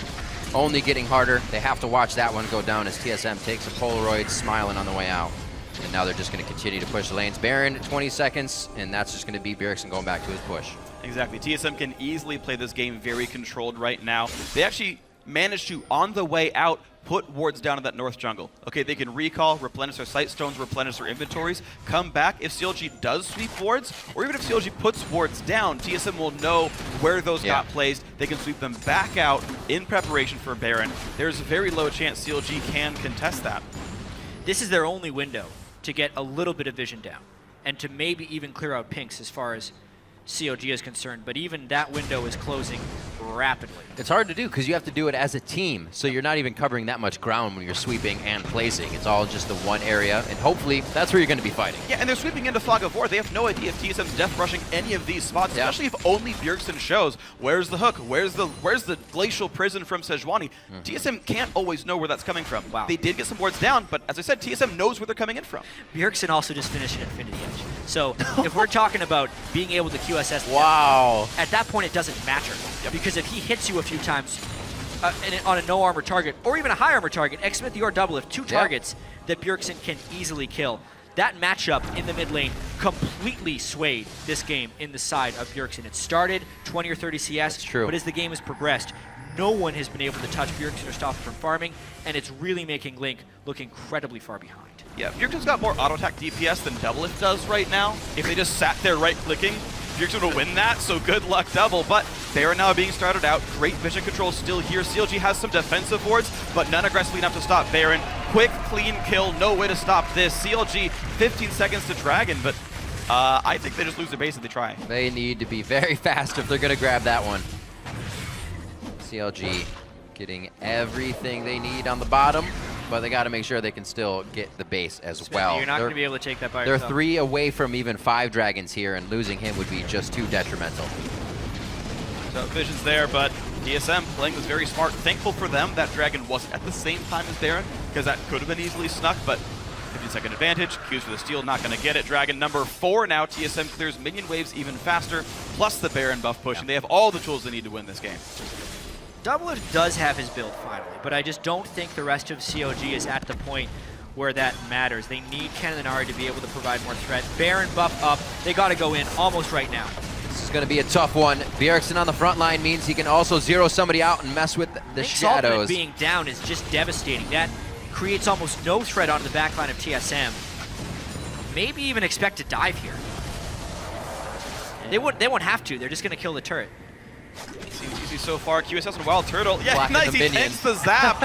only getting harder. They have to watch that one go down as TSM takes a Polaroid, smiling on the way out. And now they're just going to continue to push the lanes. Baron, 20 seconds, and that's just going to be Bjergsen going back to his push. Exactly. TSM can easily play this game very controlled right now. They actually managed to, on the way out, put wards down in that north jungle. Okay, they can recall, replenish their sight stones, replenish their inventories, come back. If CLG does sweep wards, or even if CLG puts wards down, TSM will know where those got placed. They can sweep them back out in preparation for Baron. There's a very low chance CLG can contest that. This is their only window to get a little bit of vision down and to maybe even clear out pinks as far as COG is concerned, but even that window is closing rapidly. It's hard to do because you have to do it as a team, so you're not even covering that much ground when you're sweeping and placing. It's all just the one area, and hopefully that's where you're going to be fighting. Yeah, and they're sweeping into Fog of War. They have no idea if TSM's death rushing any of these spots, especially if only Bjergsen shows. Where's the hook? Where's the glacial prison from Sejuani? TSM can't always know where that's coming from. Wow. They did get some wards down, but as I said, TSM knows where they're coming in from. Bjergsen also just finished an Infinity Edge. So if we're talking about being able to QSS, at that point it doesn't matter. Because if he hits you a few times on a no armor target, or even a high armor target, Xmithie or Doublelift, two targets that Bjergsen can easily kill. That matchup in the mid lane completely swayed this game in the side of Bjergsen. It started 20 or 30 CS, but as the game has progressed, no one has been able to touch Bjergsen or stop him from farming, and it's really making Link look incredibly far behind. Yeah, Bjergsen's got more auto-attack DPS than Doublelift does right now. If they just sat there right-clicking, Bjergsen would win that, so good luck, Double. But they are now being started out. Great vision control still here. CLG has some defensive wards, but none aggressively enough to stop Baron. Quick, clean kill, no way to stop this. CLG, 15 seconds to Dragon, but I think they just lose their base if they try. They need to be very fast if they're going to grab that one. CLG getting everything they need on the bottom, but they got to make sure they can still get the base as well. You're not going to be able to take that by They're yourself. 3 away from even 5 dragons here, and losing him would be just too detrimental. So Vision's there, but TSM playing this very smart. Thankful for them that Dragon wasn't at the same time as Baron, because that could have been easily snuck, but 15-second advantage. Q's for the steal, not going to get it. Dragon number 4 now. TSM clears minion waves even faster, plus the Baron buff pushing. They have all the tools they need to win this game. Doublelift does have his build finally, but I just don't think the rest of COG is at the point where that matters. They need Kennen and Ahri to be able to provide more threat. Baron buff up. They got to go in almost right now. This is going to be a tough one. Bjergsen on the front line means he can also zero somebody out and mess with the shadows. Ultimate being down is just devastating. That creates almost no threat onto the backline of TSM. Maybe even expect to dive here. They won't have to. They're just going to kill the turret. Seems easy so far. QSS and Wild Turtle. Yeah, Blocking nice. the He minion. tends to zap.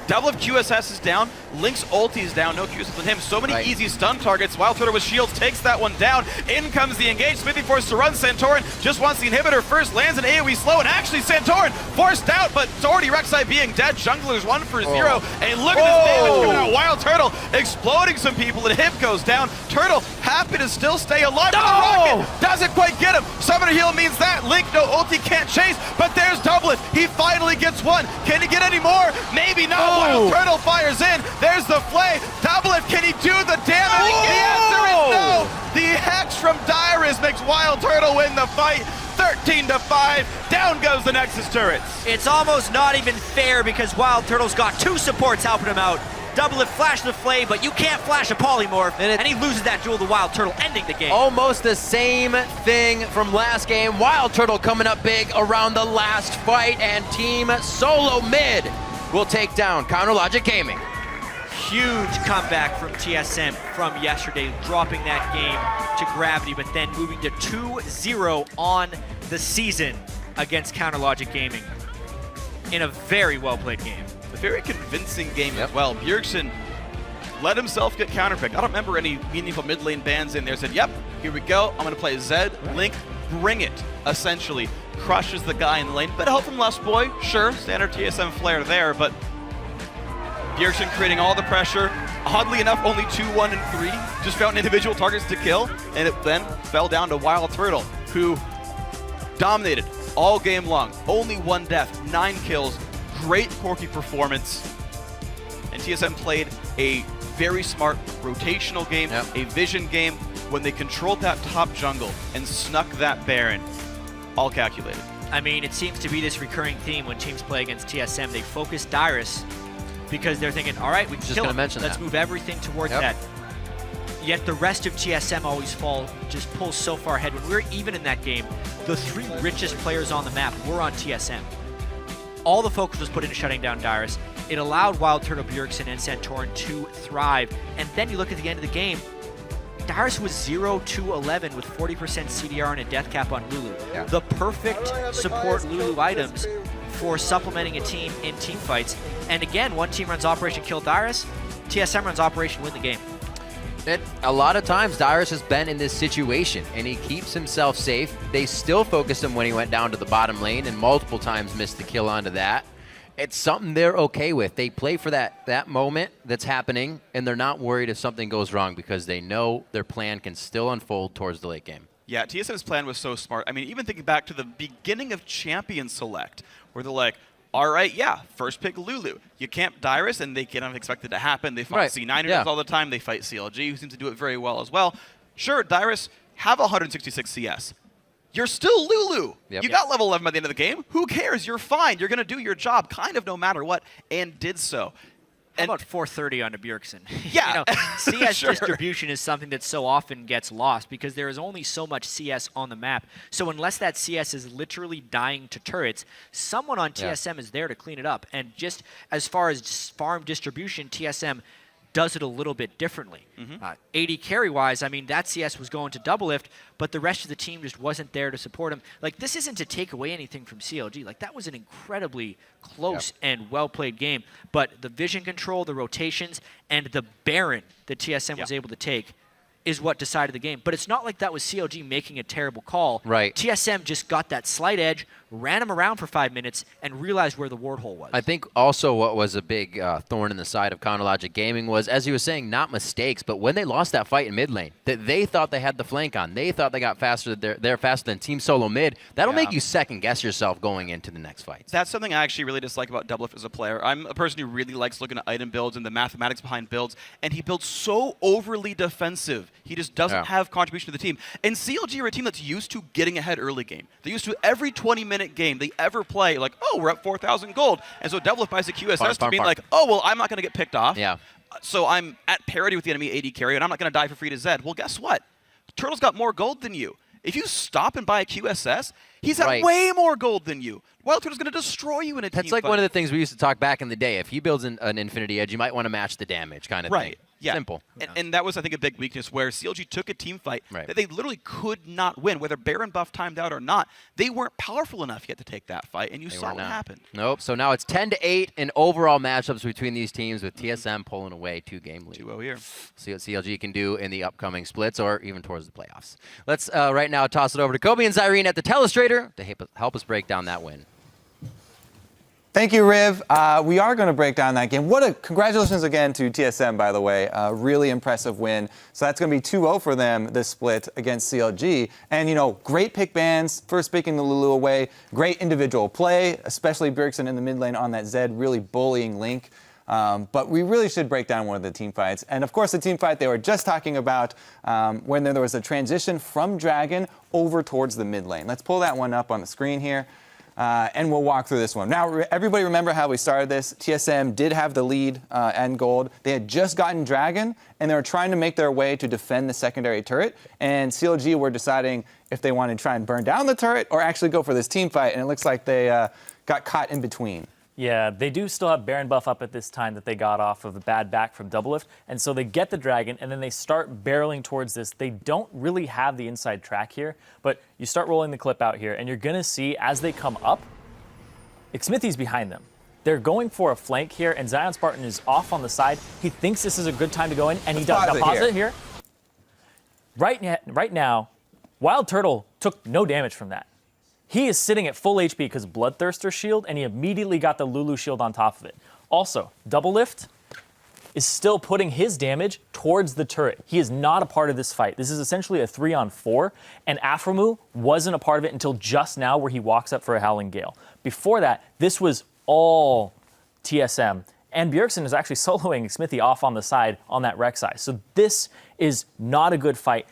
Double of QSS is down. Link's ulti is down. No QSS on him. So many easy stun targets. Wild Turtle with shields takes that one down. In comes the engage. Smithy forced to run. Santorin just wants the inhibitor first. Lands an AoE slow. And actually Santorin forced out, but it's already Rek'Sai being dead. Junglers 1 for 0. And look at this damage coming out. Wild Turtle exploding some people. And Hip goes down. Turtle happy to still stay alive. But the rocket doesn't quite get him. Summoner heal means that. Link no ulti can't chase. But there's Doublelift. He finally gets one. Can he get any more? Maybe not. Wild Turtle fires in. There's the flay. Doublelift, can he do the damage? The answer is no. The Hex from Dyrus makes Wild Turtle win the fight. 13-5. Down goes the Nexus turrets. It's almost not even fair because Wild Turtle's got 2 supports helping him out. Doublelift flash the flay, but you can't flash a polymorph, and he loses that duel to Wild Turtle, ending the game. Almost the same thing from last game. Wild Turtle coming up big around the last fight, and Team Solo Mid will take down Counter Logic Gaming. Huge comeback from TSM from yesterday, dropping that game to Gravity, but then moving to 2-0 on the season against Counter Logic Gaming in a very well-played game. A very convincing game as well. Bjergsen let himself get counterpicked. I don't remember any meaningful mid lane bans in there. Said, yep, here we go. I'm going to play Zed. Link, bring it, essentially. Crushes the guy in the lane. Bit of help from Lust Boy, sure. Standard TSM flair there, but Bjergsen creating all the pressure. Oddly enough, only 2, 1, and 3. Just found individual targets to kill, and it then fell down to Wild Turtle, who dominated all game long. Only 1 death, 9 kills. Great Corki performance. And TSM played a very smart rotational game, a vision game, when they controlled that top jungle and snuck that Baron. All calculated. I mean, it seems to be this recurring theme when teams play against TSM. They focus Dyrus because they're thinking, all right, we can Just kill gonna him. mention Let's that. move everything towards Yep. that. Yet the rest of TSM always just pulls so far ahead. When we were even in that game, the 3 richest players on the map were on TSM. All the focus was put into shutting down Dyrus. It allowed Wild Turtle, Bjergsen, and Santorin to thrive. And then you look at the end of the game, Dyrus was 0-11 with 40% CDR and a death cap on Lulu. Yeah. The perfect support Lulu items for supplementing a team in team fights. And again, one team runs Operation Kill Dyrus, TSM runs Operation Win the Game. A lot of times, Dyrus has been in this situation, and he keeps himself safe. They still focused him when he went down to the bottom lane, and multiple times missed the kill onto that. It's something they're okay with. They play for that moment that's happening, and they're not worried if something goes wrong because they know their plan can still unfold towards the late game. Yeah, TSM's plan was so smart. I mean, even thinking back to the beginning of Champion Select, where they're like, all right, yeah, first pick Lulu. You camp Dyrus, and they can't expect it to happen. They fight Right, C9ers yeah. all the time. They fight CLG, who seems to do it very well as well. Sure, Dyrus, have 166 CS. You're still Lulu. Yep. You got level 11 by the end of the game. Who cares? You're fine. You're going to do your job kind of no matter what, and did so. How about 430 onto Bjergsen? Yeah, CS sure. distribution is something that so often gets lost because there is only so much CS on the map. So unless that CS is literally dying to turrets, someone on TSM is there to clean it up. And just as far as farm distribution, TSM does it a little bit differently. AD carry-wise, I mean, that CS was going to double lift, but the rest of the team just wasn't there to support him. Like, this isn't to take away anything from CLG. Like, that was an incredibly close and well-played game. But the vision control, the rotations, and the Baron that TSM was able to take is what decided the game. But it's not like that was CLG making a terrible call. Right. TSM just got that slight edge, ran him around for 5 minutes, and realized where the ward hole was. I think also what was a big thorn in the side of Chronologic Gaming was, as he was saying, not mistakes, but when they lost that fight in mid lane, that they thought they had the flank on, they thought they got faster, they're faster than Team Solo mid, that'll make you second guess yourself going into the next fight. That's something I actually really dislike about Doublelift as a player. I'm a person who really likes looking at item builds and the mathematics behind builds, and he builds so overly defensive. He just doesn't have contribution to the team. And CLG are a team that's used to getting ahead early game. They're used to every 20-minute game they ever play, like, oh, we're up 4,000 gold. And so Doublelift buys a QSS to being like, oh, well, I'm not going to get picked off. Yeah. So I'm at parity with the enemy AD carry, and I'm not going to die for free to Zed. Well, guess what? Turtle's got more gold than you. If you stop and buy a QSS, he's at way more gold than you. Wild Turtle's going to destroy you in a team That's like fight. one of the things we used to talk back in the day. If he builds an Infinity Edge, you might want to match the damage kind of thing. Yeah. Simple. And that was, I think, a big weakness where CLG took a team fight Right. that they literally could not win, whether Baron buff timed out or not. They weren't powerful enough yet to take that fight, and you saw what happened. Nope. So now it's 10-8 in overall matchups between these teams, with TSM pulling away 2-game lead. 2-0 here. See what CLG can do in the upcoming splits or even towards the playoffs. Let's right now toss it over to Kobe and Zyrene at the Telestrator to help us break down that win. Thank you, Riv. We are going to break down that game. Congratulations again to TSM, by the way. Really impressive win. So that's going to be 2-0 for them, this split against CLG. And, you know, great pick bans, first picking the Lulu away. Great individual play, especially Bjergsen in the mid lane on that Zed, really bullying Link. But we really should break down one of the team fights. And, of course, the team fight they were just talking about when there was a transition from Dragon over towards the mid lane. Let's pull that one up on the screen here. And we'll walk through this one. Now, everybody remember how we started this? TSM did have the lead and gold. They had just gotten Dragon, and they were trying to make their way to defend the secondary turret. And CLG were deciding if they wanted to try and burn down the turret or actually go for this team fight. And it looks like they got caught in between. Yeah, they do still have Baron buff up at this time that they got off of a bad back from Doublelift, and so they get the Dragon, and then they start barreling towards this. They don't really have the inside track here, but you start rolling the clip out here, and you're going to see, as they come up, Xmithie's behind them. They're going for a flank here, and Zion Spartan is off on the side. He thinks this is a good time to go in, and he does. Now, pause it here. Right now, Wild Turtle took no damage from that. He is sitting at full HP because Bloodthirster shield, and he immediately got the Lulu shield on top of it. Also, Doublelift is still putting his damage towards the turret. He is not a part of this fight. This is essentially a 3-on-4, and Aphromoo wasn't a part of it until just now where he walks up for a Howling Gale. Before that, this was all TSM, and Bjergsen is actually soloing Xmithie off on the side on that Rek'Sai. So this is not a good fight.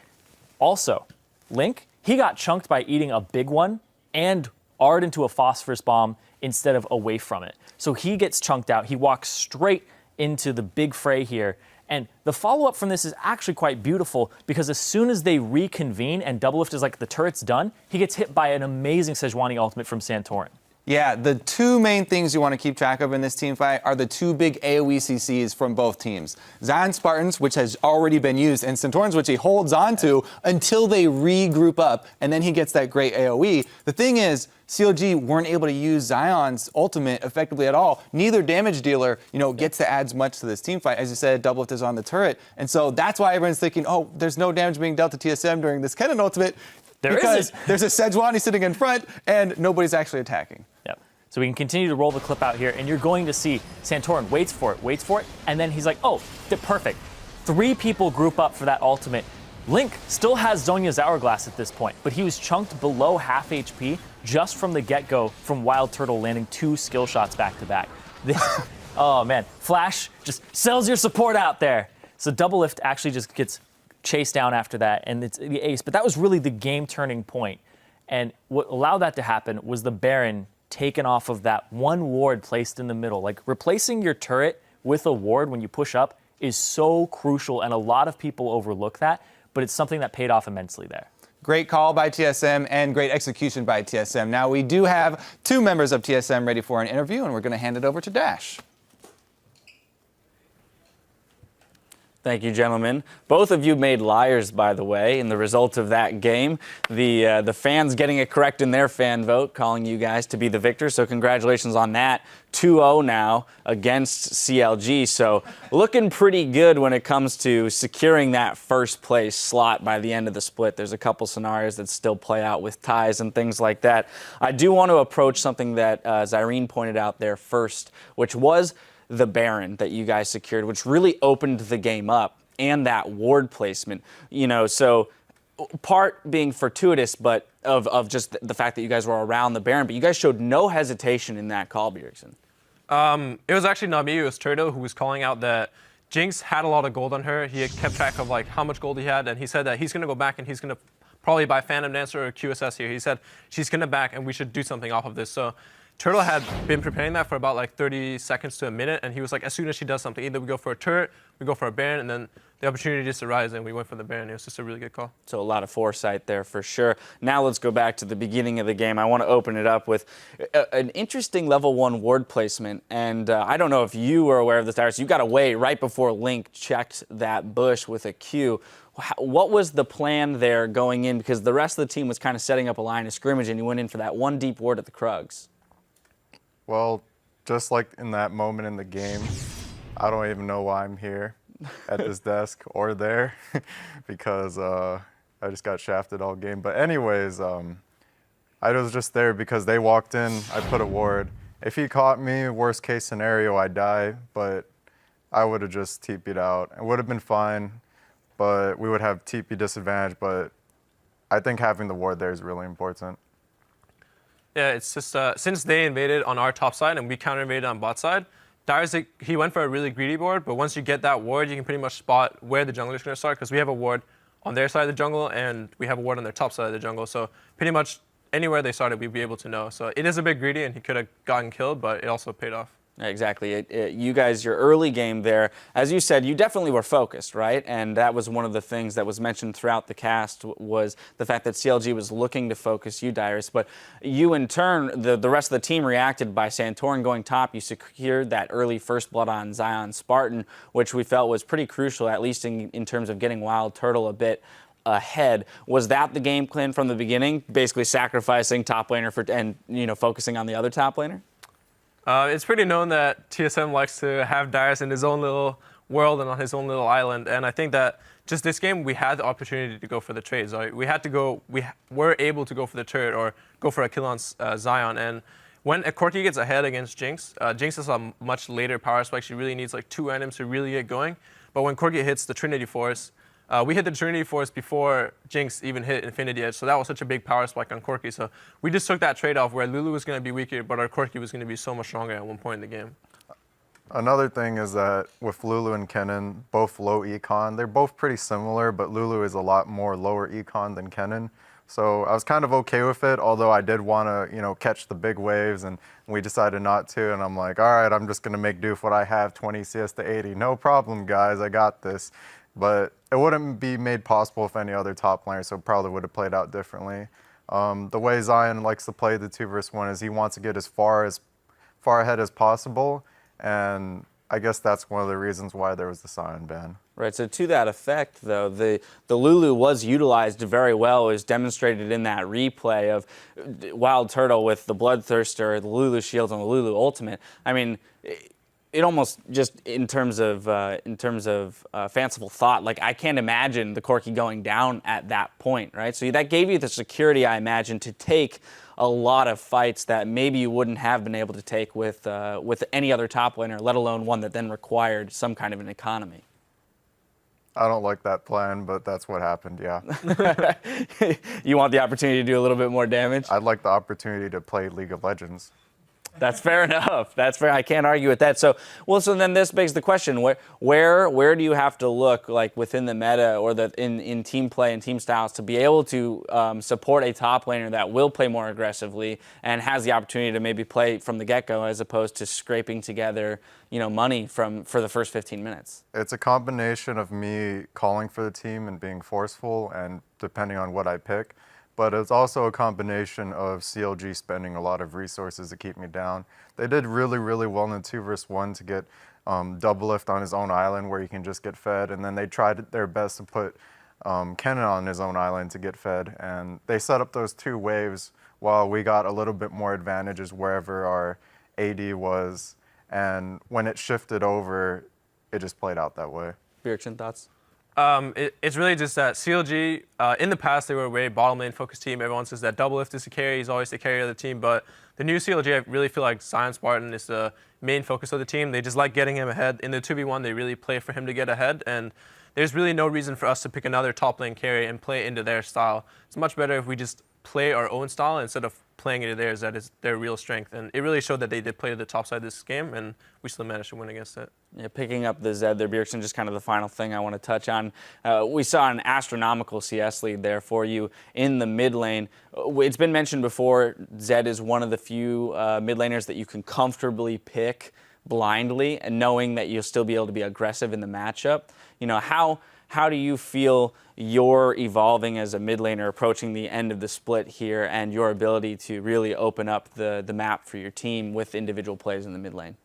Also, Link, he got chunked by eating a big one and Ard into a phosphorus bomb instead of away from it. So he gets chunked out. He walks straight into the big fray here. And the follow-up from this is actually quite beautiful because as soon as they reconvene and Doublelift is like, the turret's done, he gets hit by an amazing Sejuani ultimate from Santorin. Yeah, the two main things you want to keep track of in this team fight are the two big AoE CCs from both teams. Zion Spartans, which has already been used, and Santorin's, which he holds on to until they regroup up, and then he gets that great AoE. The thing is, CLG weren't able to use Zion's ultimate effectively at all. Neither damage dealer, gets to add much to this team fight. As you said, Doublelift is on the turret, and so that's why everyone's thinking, oh, there's no damage being dealt to TSM during this Kennen ultimate. Because there's a Sejuani sitting in front, and nobody's actually attacking. Yep. So we can continue to roll the clip out here, and you're going to see Santorin waits for it, and then he's like, oh, perfect. 3 people group up for that ultimate. Link still has Zhonya's Hourglass at this point, but he was chunked below half HP just from the get-go from Wild Turtle landing 2 skill shots back-to-back. Oh, man. Flash just sells your support out there. So Doublelift actually just gets chased down after that, and it's the ace. But that was really the game-turning point. And what allowed that to happen was the Baron taken off of that one ward placed in the middle. Like, replacing your turret with a ward when you push up is so crucial, and a lot of people overlook that, but it's something that paid off immensely there. Great call by TSM and great execution by TSM. Now, we do have 2 members of TSM ready for an interview, and we're going to hand it over to Dash. Thank you, gentlemen. Both of you made liars, by the way, in the result of that game. The fans getting it correct in their fan vote, calling you guys to be the victor. So congratulations on that. 2-0 now against CLG. So looking pretty good when it comes to securing that first place slot by the end of the split. There's a couple scenarios that still play out with ties and things like that. I do want to approach something that Zyrene pointed out there first, which was the Baron that you guys secured, which really opened the game up, and that ward placement. So part being fortuitous, but of just the fact that you guys were around the Baron, but you guys showed no hesitation in that call, Bjergsen. It was actually not me, it was Turtle who was calling out that Jinx had a lot of gold on her. He had kept track of how much gold he had, and he said that he's going to go back and he's going to probably buy Phantom Dancer or QSS here. He said she's going to back and we should do something off of this. So Turtle had been preparing that for about 30 seconds to a minute, and he was like, as soon as she does something, either we go for a turret, we go for a Baron, and then the opportunity just arose, and we went for the Baron. It was just a really good call. So a lot of foresight there for sure. Now let's go back to the beginning of the game. I want to open it up with an interesting level 1 ward placement, and I don't know if you were aware of this, Darius. You got away right before Link checked that bush with a Q. What was the plan there going in? Because the rest of the team was kind of setting up a line of scrimmage, and you went in for that one deep ward at the Krugs. Well, just like in that moment in the game, I don't even know why I'm here at this desk or there because I just got shafted all game. But anyways, I was just there because they walked in, I put a ward. If he caught me, worst case scenario, I die, but I would have just TP'd out. It would have been fine, but we would have TP disadvantage, but I think having the ward there is really important. Yeah, it's just since they invaded on our top side and we counter-invaded on bot side, Darius, he went for a really greedy ward, but once you get that ward, you can pretty much spot where the jungler is going to start because we have a ward on their side of the jungle and we have a ward on their top side of the jungle. So pretty much anywhere they started, we'd be able to know. So it is a bit greedy and he could have gotten killed, but it also paid off. Exactly. You guys, your early game there, as you said, you definitely were focused, right? And that was one of the things that was mentioned throughout the cast was the fact that CLG was looking to focus you, Darius. But you, in turn, the rest of the team reacted by Santorin going top. You secured that early first blood on Zion Spartan, which we felt was pretty crucial, at least in terms of getting Wild Turtle a bit ahead. Was that the game plan from the beginning, basically sacrificing top laner and focusing on the other top laner? It's pretty known that TSM likes to have Darius in his own little world and on his own little island, and I think that just this game we had the opportunity to go for the trades. Right? We were able to go for the turret or go for a kill on Zion, and when a Corki gets ahead against Jinx, Jinx is a much later power spike. She really needs 2 items to really get going, but when Corki hits the Trinity Force, we hit the Trinity Force before Jinx even hit Infinity Edge, so that was such a big power spike on Corki. So we just took that trade-off where Lulu was going to be weaker, but our Corki was going to be so much stronger at one point in the game. Another thing is that with Lulu and Kennen, both low econ, they're both pretty similar, but Lulu is a lot more lower econ than Kennen. So I was kind of okay with it, although I did want to, catch the big waves, and we decided not to. And I'm like, all right, I'm just going to make do with what I have, 20 CS to 80. No problem, guys, I got this. But it wouldn't be made possible with any other top laner, so it probably would have played out differently. The way Zion likes to play the 2v1 is he wants to get as far ahead as possible, and I guess that's one of the reasons why there was the Zion ban. Right, so to that effect, though, the Lulu was utilized very well. It was demonstrated in that replay of Wild Turtle with the Bloodthirster, the Lulu Shield, and the Lulu Ultimate. I mean, it almost just in terms of fanciful thought, like I can't imagine the Corki going down at that point, right? So that gave you the security, I imagine, to take a lot of fights that maybe you wouldn't have been able to take with any other top laner, let alone one that then required some kind of an economy. I don't like that plan, but that's what happened, yeah. You want the opportunity to do a little bit more damage? I'd like the opportunity to play League of Legends. That's fair enough. That's fair. I can't argue with that. So then this begs the question: where do you have to look, like within the meta or in team play and team styles, to be able to support a top laner that will play more aggressively and has the opportunity to maybe play from the get-go, as opposed to scraping together, money for the first 15 minutes? It's a combination of me calling for the team and being forceful, and depending on what I pick. But it's also a combination of CLG spending a lot of resources to keep me down. They did really, really well in the 2v1 to get Doublelift on his own island where he can just get fed, and then they tried their best to put Kennen on his own island to get fed, and they set up those two waves while we got a little bit more advantages wherever our AD was, and when it shifted over, it just played out that way. Bjergsen, thoughts? It's really just that CLG, in the past, they were a very bottom lane focused team. Everyone says that Doublelift is the carry. He's always the carry of the team. But the new CLG, I really feel like Zion Spartan is the main focus of the team. They just like getting him ahead. In the 2v1, they really play for him to get ahead. And there's really no reason for us to pick another top lane carry and play into their style. It's much better if we just play our own style instead of playing into theirs. That is their real strength. And it really showed that they did play to the top side of this game, and we still managed to win against it. Yeah, picking up the Zed there, Bjergsen, just kind of the final thing I want to touch on. We saw an astronomical CS lead there for you in the mid lane. It's been mentioned before, Zed is one of the few mid laners that you can comfortably pick blindly and knowing that you'll still be able to be aggressive in the matchup. How do you feel you're evolving as a mid laner approaching the end of the split here, and your ability to really open up the map for your team with individual plays in the mid lane?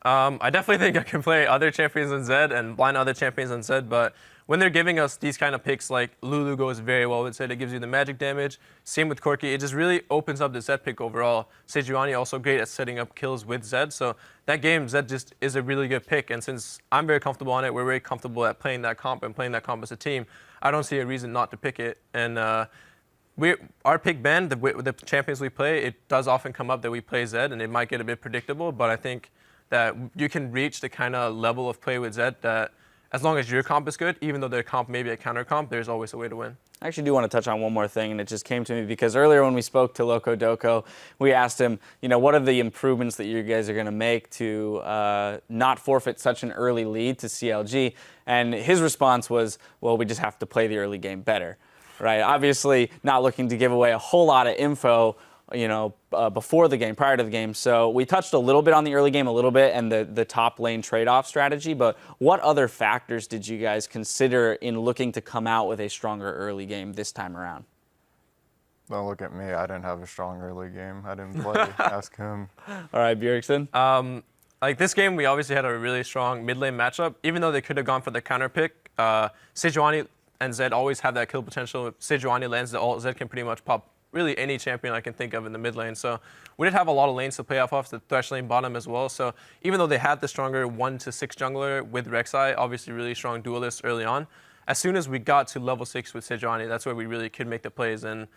I definitely think I can play other champions on Zed and blind other champions on Zed, but when they're giving us these kind of picks, like Lulu goes very well with Zed, it gives you the magic damage. Same with Corki, it just really opens up the Zed pick overall. Sejuani also great at setting up kills with Zed, so that game, Zed just is a really good pick, and since I'm very comfortable on it, we're very comfortable at playing that comp and playing that comp as a team, I don't see a reason not to pick it. And our pick ban, the champions we play, it does often come up that we play Zed, and it might get a bit predictable, but I think that you can reach the kind of level of play with Zed that as long as your comp is good, even though their comp may be a counter comp, there's always a way to win. I actually do want to touch on one more thing, and it just came to me because earlier when we spoke to Loco Doco, we asked him, what are the improvements that you guys are going to make to not forfeit such an early lead to CLG? And his response was, well, we just have to play the early game better, right? Obviously, not looking to give away a whole lot of info before the game, prior to the game. So we touched a little bit on the early game, a little bit, and the top lane trade-off strategy, but what other factors did you guys consider in looking to come out with a stronger early game this time around? Don't look at me. I didn't have a strong early game. I didn't play. Ask him. All right, Bjergsen. Like this game, we obviously had a really strong mid lane matchup. Even though they could have gone for the counter pick, Sejuani and Zed always have that kill potential. If Sejuani lands the ult, Zed can pretty much pop really any champion I can think of in the mid lane. So we did have a lot of lanes to play off the thresh lane bottom as well. So even though they had the stronger 1 to 6 jungler with Rek'Sai, obviously really strong duelist early on, as soon as we got to level 6 with Sejuani, that's where we really could make the plays. And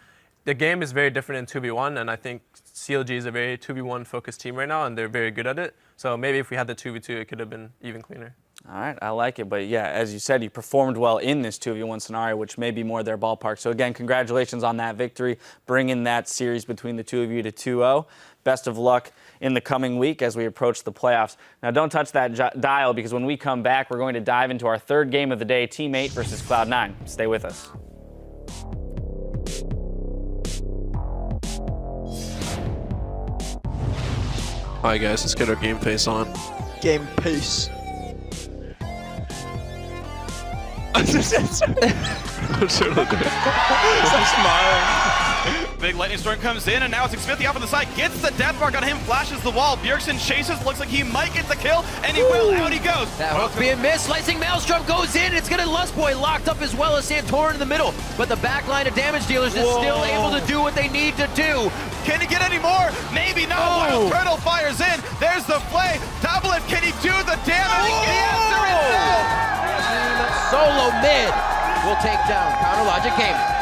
the game is very different in 2v1, and I think CLG is a very 2v1 focused team right now, and they're very good at it. So maybe if we had the 2v2, it could have been even cleaner. All right, I like it. But yeah, as you said, you performed well in this 2v1 scenario, which may be more their ballpark. So again, congratulations on that victory, bringing that series between the two of you to 2-0. Best of luck in the coming week as we approach the playoffs. Now, don't touch that dial, because when we come back, we're going to dive into our third game of the day, Team 8 versus Cloud9. Stay with us. Alright guys, let's get our game face on. Game pace. Stop smiling. Big lightning storm comes in, and now it's Xmithie off on the side. Gets the death mark on him, flashes the wall. Bjergsen chases, looks like he might get the kill, and he will. Out he goes. That hook being missed. Slicing Maelstrom goes in. It's going to Lustboy locked up as well as Santorin in the middle. But the back line of damage dealers is still able to do what they need to do. Can he get any more? Maybe not. Wild Turtle fires in. There's the flay. Doublelift, can he do the damage? The answer is no. Solo mid will take down Counter Logic Gaming.